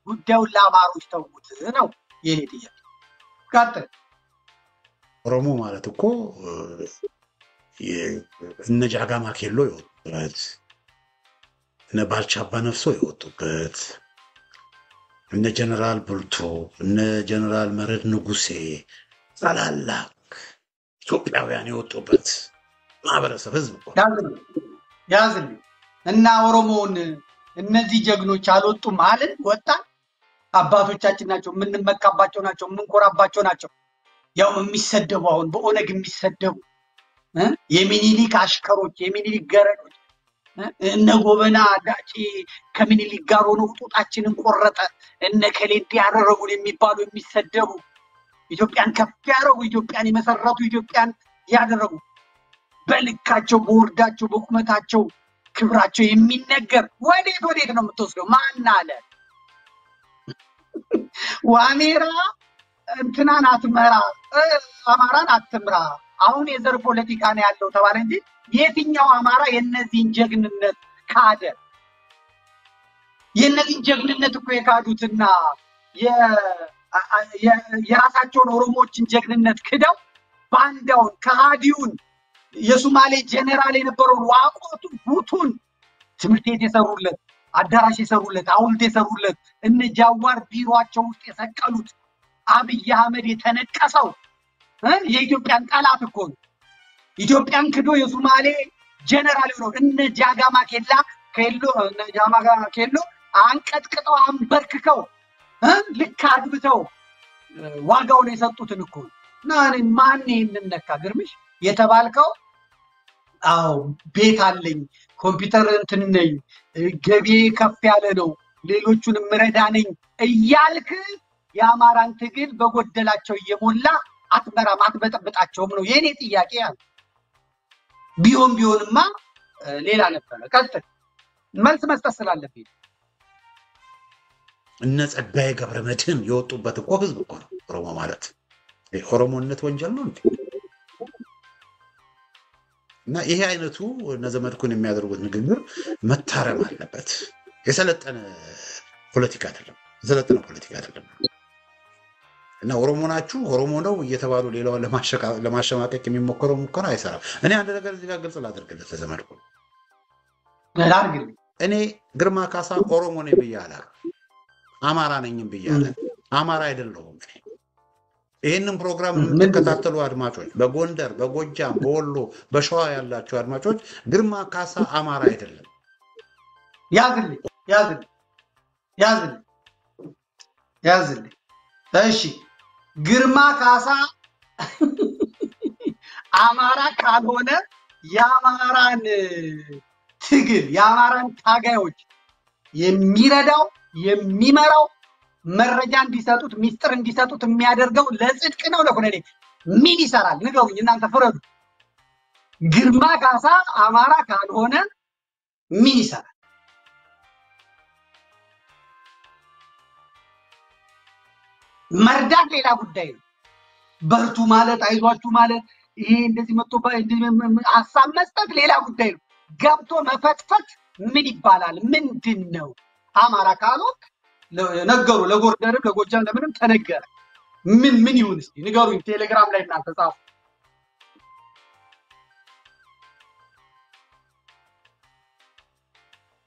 Speaker 1: ጉዳዩን ለአማሮች ተውት ነው የኔ ጥያቄ። ቀጥል።
Speaker 2: ኦሮሞ ማለት እኮ እነ ጃጋማ ኬሎ የወጡበት እነ ባልቻ አባነፍሶ የወጡበት እነ ጀነራል ቡልቶ እነ ጀነራል መረድ ንጉሴ ታላላቅ ኢትዮጵያውያን የወጡበት ማህበረሰብ ህዝብ እኮ
Speaker 1: ያዝልኝ እና ኦሮሞን እነዚህ ጀግኖች አልወጡም ማለት ወጣ። አባቶቻችን ናቸው፣ የምንመካባቸው ናቸው፣ የምንኮራባቸው ናቸው። ያው የሚሰደቡ አሁን በኦነግ የሚሰደቡ የሚኒሊክ አሽከሮች የሚኒሊክ ገረዶች እነ ጎበና ዳጪ ከሚኒሊክ ጋር ሆነው ጡጣችንን ቆረጠ እነ ከሌንዲ ያደረጉን የሚባሉ የሚሰደቡ ኢትዮጵያን ከፍ ያደረጉ ኢትዮጵያን የመሰረቱ ኢትዮጵያን ያደረጉ በልካቸው በወርዳቸው በቁመታቸው ክብራቸው የሚነገር ወዴት ነው የምትወስደው? ማን አለ? ዋሜራ እንትናን አትመራ፣ አማራን አትምራ፣ አሁን የዘር ፖለቲካ ነው ያለው ተባለ እንጂ የትኛው አማራ የነዚህን ጀግንነት ካደ? የነዚህን ጀግንነት እኮ የካዱትና የራሳቸውን ኦሮሞዎችን ጀግንነት ክደው ባንዳውን ከሃዲውን የሱማሌ ጀነራል የነበረውን ዋቆቱ ጉቱን ትምህርት ቤት የሰሩለት አዳራሽ የሰሩለት ሐውልት የሰሩለት እነ ጃዋር ቢሮአቸው ውስጥ የሰቀሉት አብይ አህመድ የተነቀሰው የኢትዮጵያን ጠላት እኮ ነው። ኢትዮጵያን ክዶ የሱማሌ ጀነራል ነው። እነ ጃጋማ ኬሎ አንቀጥቅጠው አንበርክከው ልክ አድብተው ዋጋውን የሰጡትን እኮ ማን ይሄንን ነካ? ግርምሽ የተባልከው አዎ ቤት አለኝ ኮምፒውተር እንትን ነኝ ገቢ ከፍ ያለ ነው ሌሎቹንም ምረዳ ነኝ እያልክ የአማራን ትግል በጎደላቸው እየሞላ አትመራም አትበጠብጣቸውም ነው የኔ ጥያቄ። ያ ቢሆንማ ሌላ ነበር። ቀጥል። መልስ መስጠት ስላለብኝ
Speaker 2: እነ ጸጋዬ ገብረመድህን የወጡበት እኮ ህዝብ እኮ ነው ኦሮሞ ማለት። ኦሮሞነት ወንጀል ነው እንዴ? እና ይሄ አይነቱ እነ ዘመድኩን የሚያደርጉት ንግግር መታረም አለበት። የሰለጠነ ፖለቲካ አይደለም፣ የሰለጠነ ፖለቲካ አይደለም። እና ኦሮሞ ናችሁ ኦሮሞ ነው እየተባሉ ሌላውን ለማሸማቀቅ የሚሞከረው ሙከራ አይሰራም። እኔ አንድ ነገር እዚህ ጋር ግልጽ ላድርግለት ለዘመድኩ። እኔ ግርማ ካሳ ኦሮሞ ነኝ ብዬ አላውቅም፣ አማራ ነኝም ብዬ አላውቅም። አማራ አይደለሁም። ይህንን ፕሮግራም የምትከታተሉ አድማጮች በጎንደር በጎጃም በወሎ በሸዋ ያላችሁ አድማጮች ግርማ ካሳ አማራ አይደለም።
Speaker 1: ያዝልኝ እሺ ግርማ ካሳ አማራ ካልሆነ የአማራን ትግል የአማራን ታጋዮች የሚረዳው የሚመራው መረጃ እንዲሰጡት ሚስጥር እንዲሰጡት የሚያደርገው ለጽድቅ ነው ለኩነኔ ምን ይሰራል? ንገሩኝ እናንተ ፍረዱ። ግርማ ካሳ አማራ ካልሆነ ምን ይሰራል? መርዳት ሌላ ጉዳይ ነው። በርቱ ማለት አይዟችሁ ማለት ይሄ እንደዚህ መጥቶ ሀሳብ መስጠት ሌላ ጉዳይ ነው። ገብቶ መፈትፈት ምን ይባላል? ምንድነው? አማራ ካልሆንክ ነገሩ ለጎርደርም ለጎጃም ለምንም ተነገረ። ምን ይሁን እስቲ ንገሩኝ። ቴሌግራም ላይ እናንተ ጻፉ።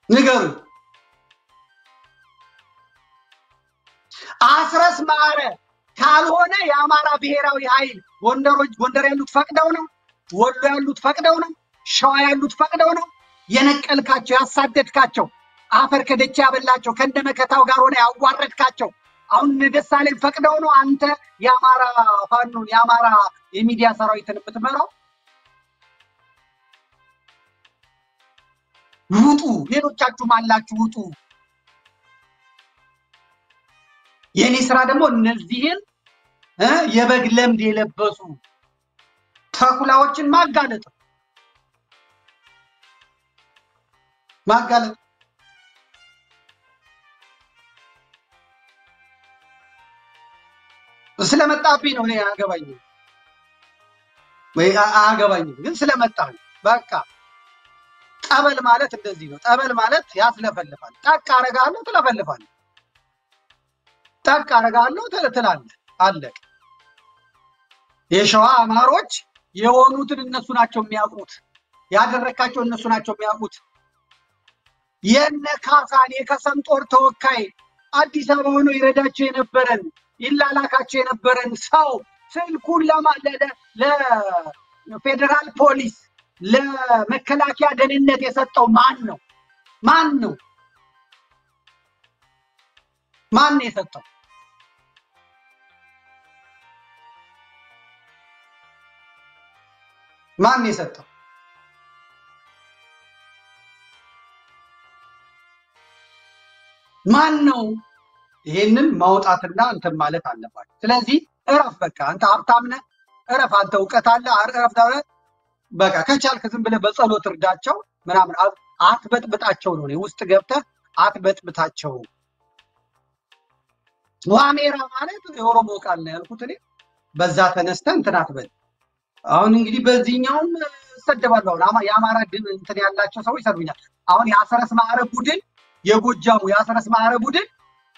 Speaker 1: ንገሩኝ። አስረስ ማረ ካልሆነ የአማራ ብሔራዊ ኃይል ጎንደር ያሉት ፈቅደው ነው፣ ወሎ ያሉት ፈቅደው ነው፣ ሸዋ ያሉት ፈቅደው ነው። የነቀልካቸው ያሳደድካቸው አፈር ከደቻ ያበላቸው ከነመከታው ጋር ሆነ ያዋረድካቸው አሁን ደሳለኝ ፈቅደው ነው አንተ የአማራ ፋኖን የአማራ የሚዲያ ሰራዊትን የምትመራው? ውጡ ሌሎቻችሁ ማላችሁ ውጡ የኔ ስራ ደግሞ እነዚህን የበግ ለምድ የለበሱ ተኩላዎችን ማጋለጥ ስለመጣብኝ ነው እኔ አያገባኝም ግን ስለመጣሁ በቃ ጠበል ማለት እንደዚህ ነው ጠበል ማለት ያስለፈልፋል ጠቅ አረጋለሁ ትለፈልፋለህ ጠቅ አረጋለሁ ትላለህ አለቀ የሸዋ አማሮች የሆኑትን እነሱ ናቸው የሚያውቁት ያደረካቸው እነሱ ናቸው የሚያውቁት የነካሳን የከሰም ጦር ተወካይ አዲስ አበባ ሆኖ ይረዳቸው የነበረን ይላላካቸው የነበረን ሰው ስልኩን ለፌደራል ፖሊስ ለመከላከያ ደህንነት የሰጠው ማን ነው የሰጠው ማን የሰጠው ማን ነው ይሄንን ማውጣትና እንትን ማለት አለባችሁ ስለዚህ እረፍ በቃ አንተ ሀብታም ነህ እረፍ አንተ ዕውቀት አለ እረፍ በቃ ከቻልክ ዝም ብለህ በጸሎት እርዳቸው ምናምን አትበጥብጣቸው ነው ውስጥ ገብተህ አትበጥብጣቸው ዋሜራ ማለት የኦሮሞ ቃል ነው ያልኩት እኔ በዛ ተነስተን እንትን አትበል አሁን እንግዲህ በዚህኛውም ሰደባለሁ የአማራ ድን እንትን ያላቸው ሰዎች ይሰሩኛል አሁን የአስረስ ማዕረግ ቡድን የጎጃሙ የአስረስ ማዕረግ ቡድን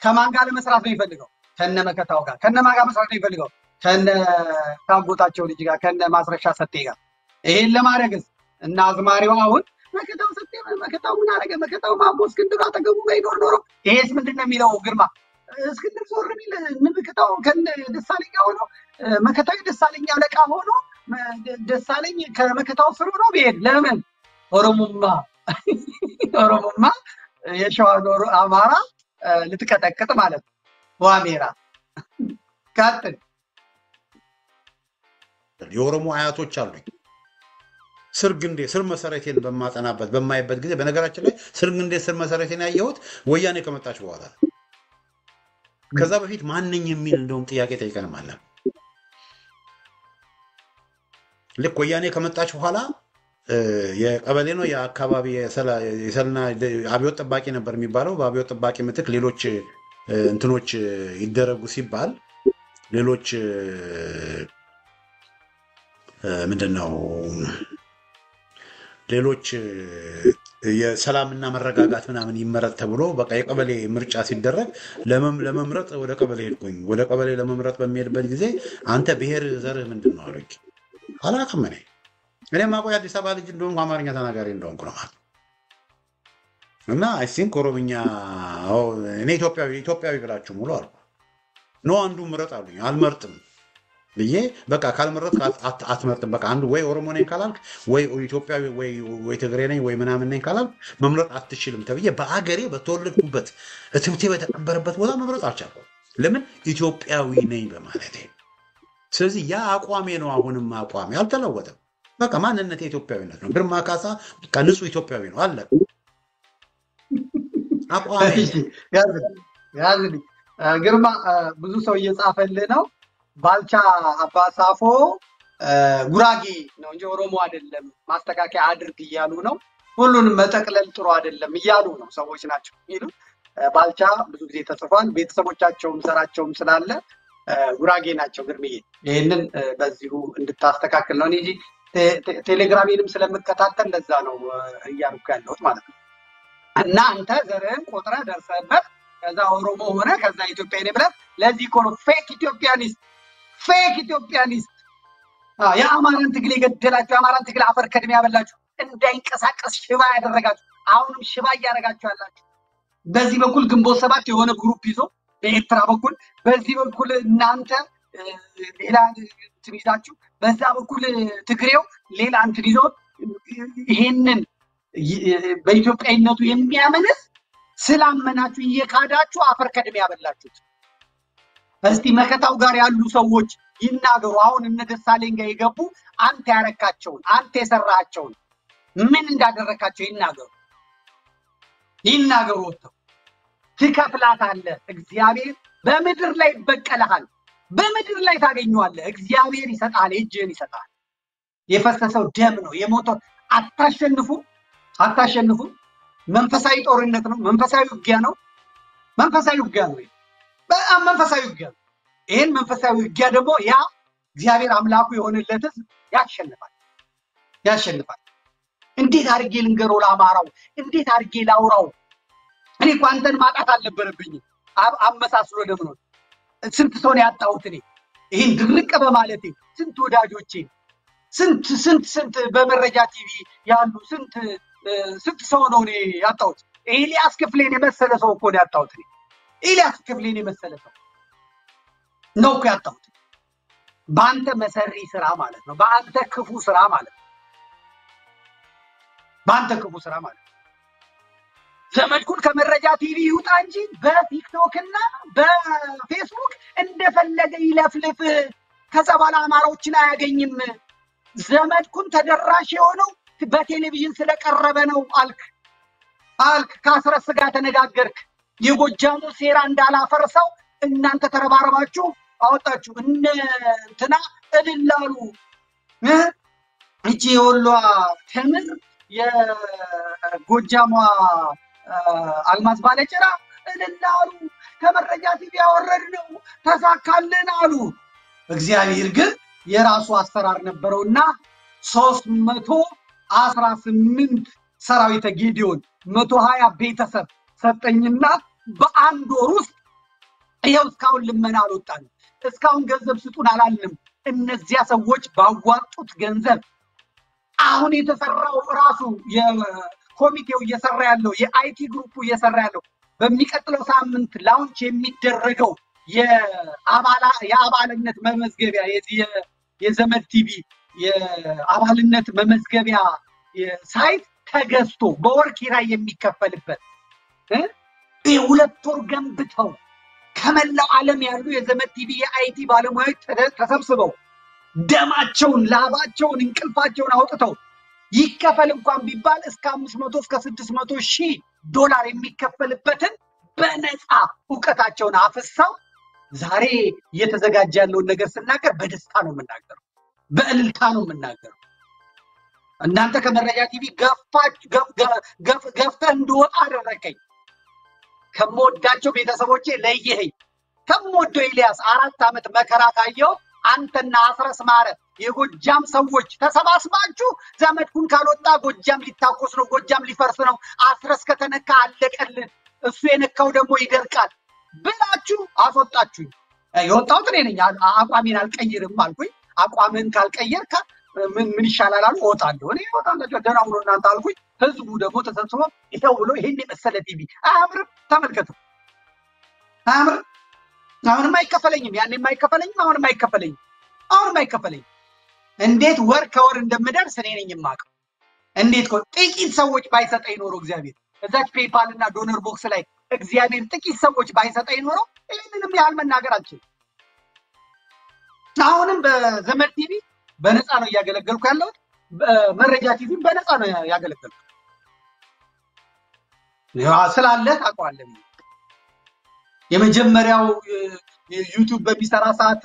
Speaker 1: ከማን ጋር ለመስራት ነው ይፈልገው ከነ መከታው ጋር ከነማ ጋር መስራት ነው ይፈልገው ከነ ታንጎታቸው ልጅ ጋር ከነ ማስረሻ ሰጤ ጋር ይሄን ለማድረግስ እና አዝማሪው አሁን መከታው ሰጤ መከታው ምን አረገ መከታው ማሞ እስክንድር አጠገቡ ባይኖር ኖሮ ይሄስ ምንድነው የሚለው ግርማ እስክንድር ዞር ቢል መከታው ከነ ደሳለኝ ሆኖ መከታው ደሳለኝ አለቃ ሆኖ ደሳለኝ ከመከታው ስሩ ነው ቢሄድ ለምን ኦሮሞማ የሸዋ አማራ ልትቀጠቅጥ ማለት ዋሜራ ካጥን
Speaker 2: የኦሮሞ አያቶች አሉኝ ስርግንዴ ስር መሰረቴን በማጠናበት በማይበት ጊዜ በነገራችን ላይ ስርግንዴ ስር መሰረቴን ያየሁት ወያኔ ከመጣች በኋላ ከዛ በፊት ማንኝ የሚል እንደውም ጥያቄ ጠይቀን ማለት ልክ ወያኔ ከመጣች በኋላ የቀበሌ ነው የአካባቢ የሰልና አብዮት ጠባቂ ነበር የሚባለው በአብዮት ጠባቂ ምትክ ሌሎች እንትኖች ይደረጉ ሲባል ሌሎች ምንድነው ሌሎች የሰላምና መረጋጋት ምናምን ይመረጥ ተብሎ በቃ የቀበሌ ምርጫ ሲደረግ ለመምረጥ ወደ ቀበሌ ሄድኩኝ ወደ ቀበሌ ለመምረጥ በሚሄድበት ጊዜ አንተ ብሔር ዘርህ ምንድነው አሉኝ አላውቅም እኔ ማቆይ አዲስ አበባ ልጅ እንደሆንኩ አማርኛ ተናጋሪ እንደሆንኩ ነው ማለት እና አይ ቲንክ ኦሮምኛ እኔ ኢትዮጵያዊ ብላችሁ ሙሉ አልኩ ነው አንዱ ምረጥ አሉኝ አልመርጥም ብዬ በቃ ካልመረጥ አትመርጥም በቃ አንዱ ወይ ኦሮሞ ነኝ ካላልክ ወይ ኢትዮጵያዊ ወይ ትግሬ ነኝ ወይ ምናምን ነኝ ካላልክ መምረጥ አትችልም ተብዬ በአገሬ በተወለድኩበት እትብቴ በተቀበረበት ቦታ መምረጥ አልቻልኩም ለምን ኢትዮጵያዊ ነኝ በማለቴ ስለዚህ ያ አቋሜ ነው አሁንም አቋሜ አልተለወጠም በቃ ማንነቴ ኢትዮጵያዊነት ነው ግርማ ካሳ በቃ ንጹህ ኢትዮጵያዊ ነው አለ አቋሜ
Speaker 1: ያዝልኝ ግርማ ብዙ ሰው እየጻፈልህ ነው ባልቻ አባሳፎ ጉራጌ ነው እንጂ ኦሮሞ አይደለም ማስተካከያ አድርግ እያሉ ነው ሁሉንም መጠቅለል ጥሩ አይደለም እያሉ ነው ሰዎች ናቸው ይሉ ባልቻ ብዙ ጊዜ ተጽፏል ቤተሰቦቻቸውም ዘራቸውም ስላለ ጉራጌ ናቸው ግርምዬ ይሄንን በዚሁ እንድታስተካክል ነው እንጂ ቴሌግራሜንም ስለምከታተል ለዛ ነው እያልኩ ያለሁት ማለት ነው እና አንተ ዘርህን ቆጥረህ ደርሰህበት ከዛ ኦሮሞ ሆነ ከዛ ኢትዮጵያዊ ነህ ብለህ ለዚህ እኮ ነው ፌክ ኢትዮጵያኒስት የአማራን ትግል የገደላችሁ የአማራን ትግል አፈር ከድሜ ያበላችሁ እንዳይንቀሳቀስ ሽባ ያደረጋችሁ አሁንም ሽባ እያደረጋችሁ ያላችሁ በዚህ በኩል ግንቦት ሰባት የሆነ ግሩፕ ይዞ በኤርትራ በኩል በዚህ በኩል እናንተ ሌላ እንትን ይዛችሁ በዛ በኩል ትግሬው ሌላ እንትን ይዞ ይሄንን በኢትዮጵያዊነቱ የሚያመንስ ስላመናችሁ እየካዳችሁ አፈር ከድሜ ያበላችሁት እስቲ መከታው ጋር ያሉ ሰዎች ይናገሩ አሁን እነ ደሳለኝ ጋር የገቡ አንተ ያረካቸውን አንተ የሰራቸውን ምን እንዳደረካቸው ይናገሩ ይናገሩ ወጥተው ትከፍላታለህ። እግዚአብሔር በምድር ላይ ይበቀልሃል፣ በምድር ላይ ታገኘዋለህ። እግዚአብሔር ይሰጣል፣ እጅህን ይሰጣል። የፈሰሰው ደም ነው የሞተው። አታሸንፉ። መንፈሳዊ ጦርነት ነው፣ መንፈሳዊ ውጊያ ነው። በጣም መንፈሳዊ ውጊያ ነው። ይሄን መንፈሳዊ ውጊያ ደግሞ ያ እግዚአብሔር አምላኩ የሆነለት ያሸንፋል። እንዴት አድርጌ ልንገረው ለአማራው? እንዴት አድርጌ ላውራው? እኔ እኮ አንተን ማጣት አልነበረብኝም። አመሳስሎ ደግሞ ስንት ሰው ነው ያጣሁት እኔ ይሄን ድርቅ በማለቴ። ስንት ወዳጆቼ፣ ስንት በመረጃ ቲቪ ያሉ ስንት ሰው ነው እኔ ያጣሁት። ኤልያስ ክፍሌን የመሰለ ሰው እኮ ነው ያጣሁት እኔ። ኤልያስ ክፍሌን የመሰለ ሰው ነው እኮ ያጣሁት። በአንተ መሰሪ ስራ ማለት ነው። በአንተ ክፉ ስራ ማለት ነው። ዘመድኩን ከመረጃ ቲቪ ይውጣ እንጂ በቲክቶክ እና በፌስቡክ እንደፈለገ ይለፍልፍ። ከዛ በኋላ አማራዎችን አያገኝም። ዘመድኩን ተደራሽ የሆነው በቴሌቪዥን ስለቀረበ ነው አልክ። ከአስረስ ጋር ተነጋገርክ። የጎጃሙ ሴራ እንዳላፈርሰው እናንተ ተረባረባችሁ አወጣችሁ። እንትና እልላሉ። እቺ የወሏ ተምር የጎጃሟ አልማዝ ባለጭራ እልላሉ። ከመረጃ ቲቪ ያወረድነው ተሳካልን አሉ። እግዚአብሔር ግን የራሱ አሰራር ነበረውና 318 ሰራዊተ ጌዲዮን 120 ቤተሰብ ሰጠኝና በአንድ ወር ውስጥ ይሄው እስካሁን ልመና አልወጣንም። እስካሁን ገንዘብ ስጡን አላልንም። እነዚያ ሰዎች ባዋጡት ገንዘብ አሁን የተሰራው ራሱ የኮሚቴው እየሰራ ያለው የአይቲ ግሩፑ እየሰራ ያለው በሚቀጥለው ሳምንት ላውንች የሚደረገው የአባልነት መመዝገቢያ የዘመድ ቲቪ የአባልነት መመዝገቢያ ሳይት ተገዝቶ በወር ኪራይ የሚከፈልበት የሁለት ወር ገንብተው ከመላው ዓለም ያሉ የዘመድ ቲቪ የአይቲ ባለሙያዎች ተሰብስበው ደማቸውን ላባቸውን እንቅልፋቸውን አውጥተው ይከፈል እንኳን ቢባል እስከ 500 እስከ 600 ሺህ ዶላር የሚከፈልበትን በነፃ ዕውቀታቸውን አፍሰው ዛሬ እየተዘጋጀ ያለውን ነገር ስናገር በደስታ ነው የምናገረው፣ በእልልታ ነው የምናገረው። እናንተ ከመረጃ ቲቪ ገፍተህ እንድወጣ አደረከኝ። ከመወዳቸው ቤተሰቦቼ ለየኸኝ። ከምወደው ኤልያስ 4 ዓመት መከራ ካየው አንተና አስረስ ማረ የጎጃም ሰዎች ተሰባስባችሁ ዘመድኩን ካልወጣ ጎጃም ሊታኮስ ነው፣ ጎጃም ሊፈርስ ነው፣ አስረስ ከተነካ አለቀልን፣ እሱ የነካው ደግሞ ይደርቃል ብላችሁ አስወጣችሁኝ። የወጣሁት እኔ ነኝ። አቋሜን አልቀይርም አልኩኝ። አቋምን ካልቀየርካ ምን ይሻላል አሉ። እወጣለሁ እኔ እወጣለሁ ደህና ሁኑ እናንተ አልኩኝ። ህዝቡ ደግሞ ተሰብስቦ ይሄው ብሎ ይሄን የመሰለ ቲቪ አያምርም? ተመልከቱ። አያምርም? አሁንም አይከፈለኝም። ያኔም አይከፈለኝም፣ አሁንም አይከፈለኝም። እንዴት ወር ከወር እንደምደርስ እኔ ነኝ የማውቀው። እንዴት ጥቂት ሰዎች ባይሰጠኝ ኖሮ እግዚአብሔር እዛች ፔፓል እና ዶነር ቦክስ ላይ እግዚአብሔር ጥቂት ሰዎች ባይሰጠኝ ኖሮ ይህንንም ያህል መናገር አልችልም። አሁንም በዘመድ ቲቪ በነፃ ነው እያገለገልኩ ያለሁት። መረጃ ቲቪ በነፃ ነው ያገለገልኩት። ስላለ ታውቀዋለህ። የመጀመሪያው ዩቲዩብ በሚሰራ ሰዓት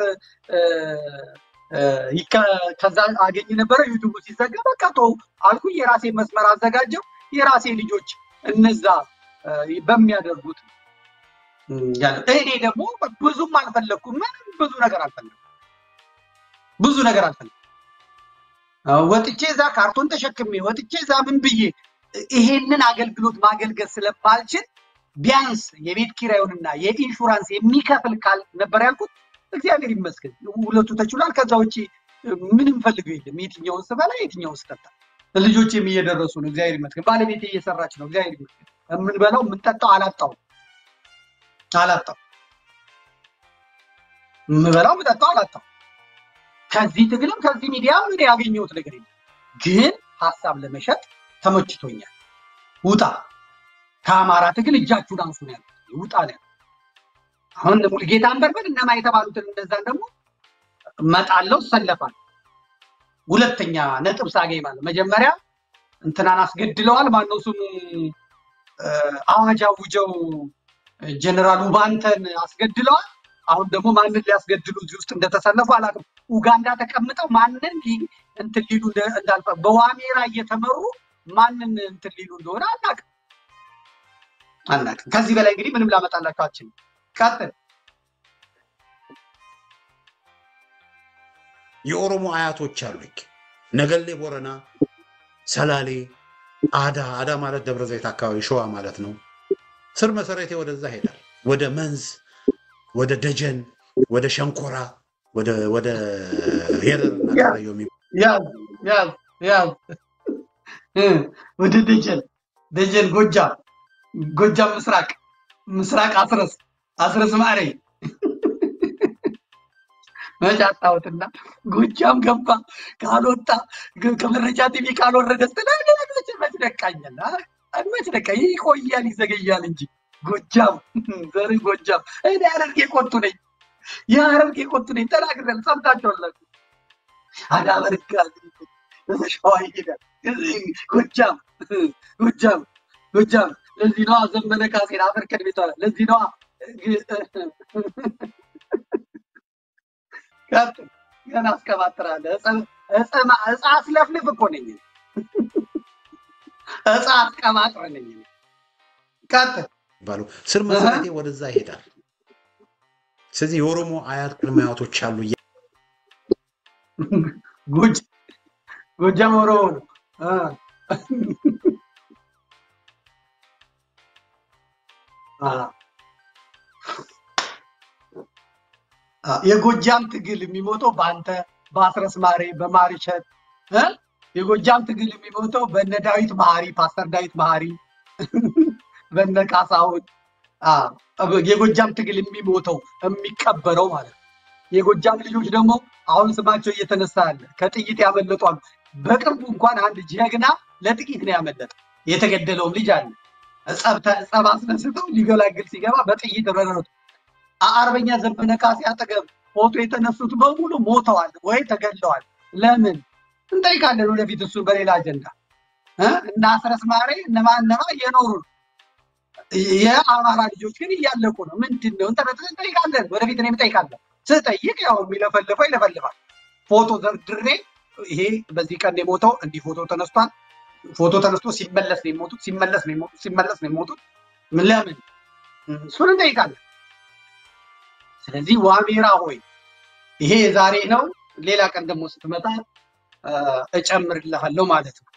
Speaker 1: ከዛ አገኝ ነበረ። ዩቲዩብ ሲዘጋ በቃ ተው አልኩኝ። የራሴ መስመር አዘጋጀው። የራሴ ልጆች እነዛ በሚያደርጉት እኔ ደግሞ ብዙም አልፈለኩም። ብዙ ነገር አልፈለኩም። ወጥቼ እዛ ካርቶን ተሸክሜ ወጥቼ እዛ ምን ብዬ ይሄንን አገልግሎት ማገልገል ስለማልችል ቢያንስ የቤት ኪራዩንና የኢንሹራንስ የሚከፍል ካል ነበር ያልኩት። እግዚአብሔር ይመስገን ሁለቱ ተችሏል። ከዛ ውጪ ምንም ፈልገው የለም። የትኛውን ስበላ የትኛውን ስጠጣ ልጆቼም እየደረሱ ነው። እግዚአብሔር ይመስገን። ባለቤቴ እየሰራች ነው። እግዚአብሔር ይመስገን። የምንበላው የምንጠጣው አላጣው። የምበላው የምጠጣው አላጣው። ከዚህ ትግልም ከዚህ ሚዲያ ምን ያገኘሁት ነገር የለም። ግን ሐሳብ ለመሸጥ ተመችቶኛል። ውጣ ከአማራ ትግል እጃችሁን አንሱ ነው ያሉት። ውጣ ነው። አሁን ሙልጌታ አንበርበር እነማ የተባሉትን እንደዛን ደግሞ መጣለው ሰለፋል። ሁለተኛ ነጥብ ሳገኝ ማለት መጀመሪያ እንትናን አስገድለዋል። ማነው ስሙ አዋጅ አውጀው ጀነራል ውባንተን አስገድለዋል። አሁን ደግሞ ማንን ሊያስገድሉ እዚህ ውስጥ እንደተሰለፉ አላውቅም። ኡጋንዳ ተቀምጠው ማንን እንትን ሊሉ እንዳልፈ በዋሜራ እየተመሩ ማንን እንትን ሊሉ እንደሆነ አናውቅም። ከዚህ በላይ እንግዲህ ምንም ላመጣላችሁ አልችልም። ቀጥል።
Speaker 2: የኦሮሞ አያቶች አሉኝ። ነገሌ ቦረና፣ ሰላሌ፣ አዳ ማለት ደብረ ዘይት አካባቢ ሸዋ ማለት ነው። ስር መሰረቴ ወደዛ ሄዳል። ወደ መንዝ፣ ወደ ደጀን፣ ወደ ሸንኮራ፣ ወደ ሄረርና ታዮሚ
Speaker 1: ወደ ደጀን ጎጃም ምስራቅ አስረስ ማሬ መጫጣውትና ጎጃም ገባ ካልወጣ ከመረጃ ቲቪ ካልወረደ መችደቃኛል ይቆያል ይዘገያል እንጂ ጎጃም እኔ የሐረርጌ ቆጡ ነኝ ተናግሬያለሁ። ሰምታችኋላችሁ። አዳበርጋ ሸዋ ይሄዳል። ጎጃም ለዚህ ነዋ ዘመነ ካሴን አፈር ከድሜ ተዋለ። ለዚህ ነዋ ገና አስቀባጥራለህ። እጻ አስለፍልፍ እኮ ነኝ። እጻ አስቀባጥር ነኝ። ቀጥል
Speaker 2: ባሉ ስር መሰረቴ ወደዛ ይሄዳል። ስለዚህ የኦሮሞ አያት ቅድመ አያቶች አሉ።
Speaker 1: ጎጃም ኦሮሞ ነው። የጎጃም ትግል የሚሞተው በአንተ በአስረስ ማሬ በማሪሸት የጎጃም ትግል የሚሞተው በነ ዳዊት መሐሪ ፓስተር ዳዊት መሐሪ በነ ካሳሁን የጎጃም ትግል የሚሞተው የሚቀበረው ማለት ነው። የጎጃም ልጆች ደግሞ አሁን ስማቸው እየተነሳ ያለ ከጥይት ያመለጡ አሉ። በቅርቡ እንኳን አንድ ጀግና ለጥቂት ነው ያመለጠ። የተገደለውም ልጅ አለ። ጸብ አስነስተው ሊገላግል ሲገባ በጥይት ረረቱ። አርበኛ ዘመነ ካሴ አጠገብ ፎቶ የተነሱት በሙሉ ሞተዋል ወይ ተገድለዋል። ለምን እንጠይቃለን ወደፊት እሱ በሌላ አጀንዳ እና አስረስ ማሬ እነማ እየኖሩ ነው። የአማራ ልጆች ግን እያለቁ ነው። ምንድነው እንጠይቃለን ወደፊት እኔም እጠይቃለሁ። ስጠይቅ ያው የሚለፈልፈው ይለፈልፋል። ፎቶ ዘርድሬ ይሄ በዚህ ቀን የሞተው እንዲህ ፎቶ ተነስቷል። ፎቶ ተነስቶ ሲመለስ ነው የሞቱት። ለምን እሱን እንጠይቃለን። ስለዚህ ዋሜራ ሆይ ይሄ ዛሬ ነው። ሌላ ቀን ደግሞ ስትመጣ እጨምርልሃለሁ ማለት ነው።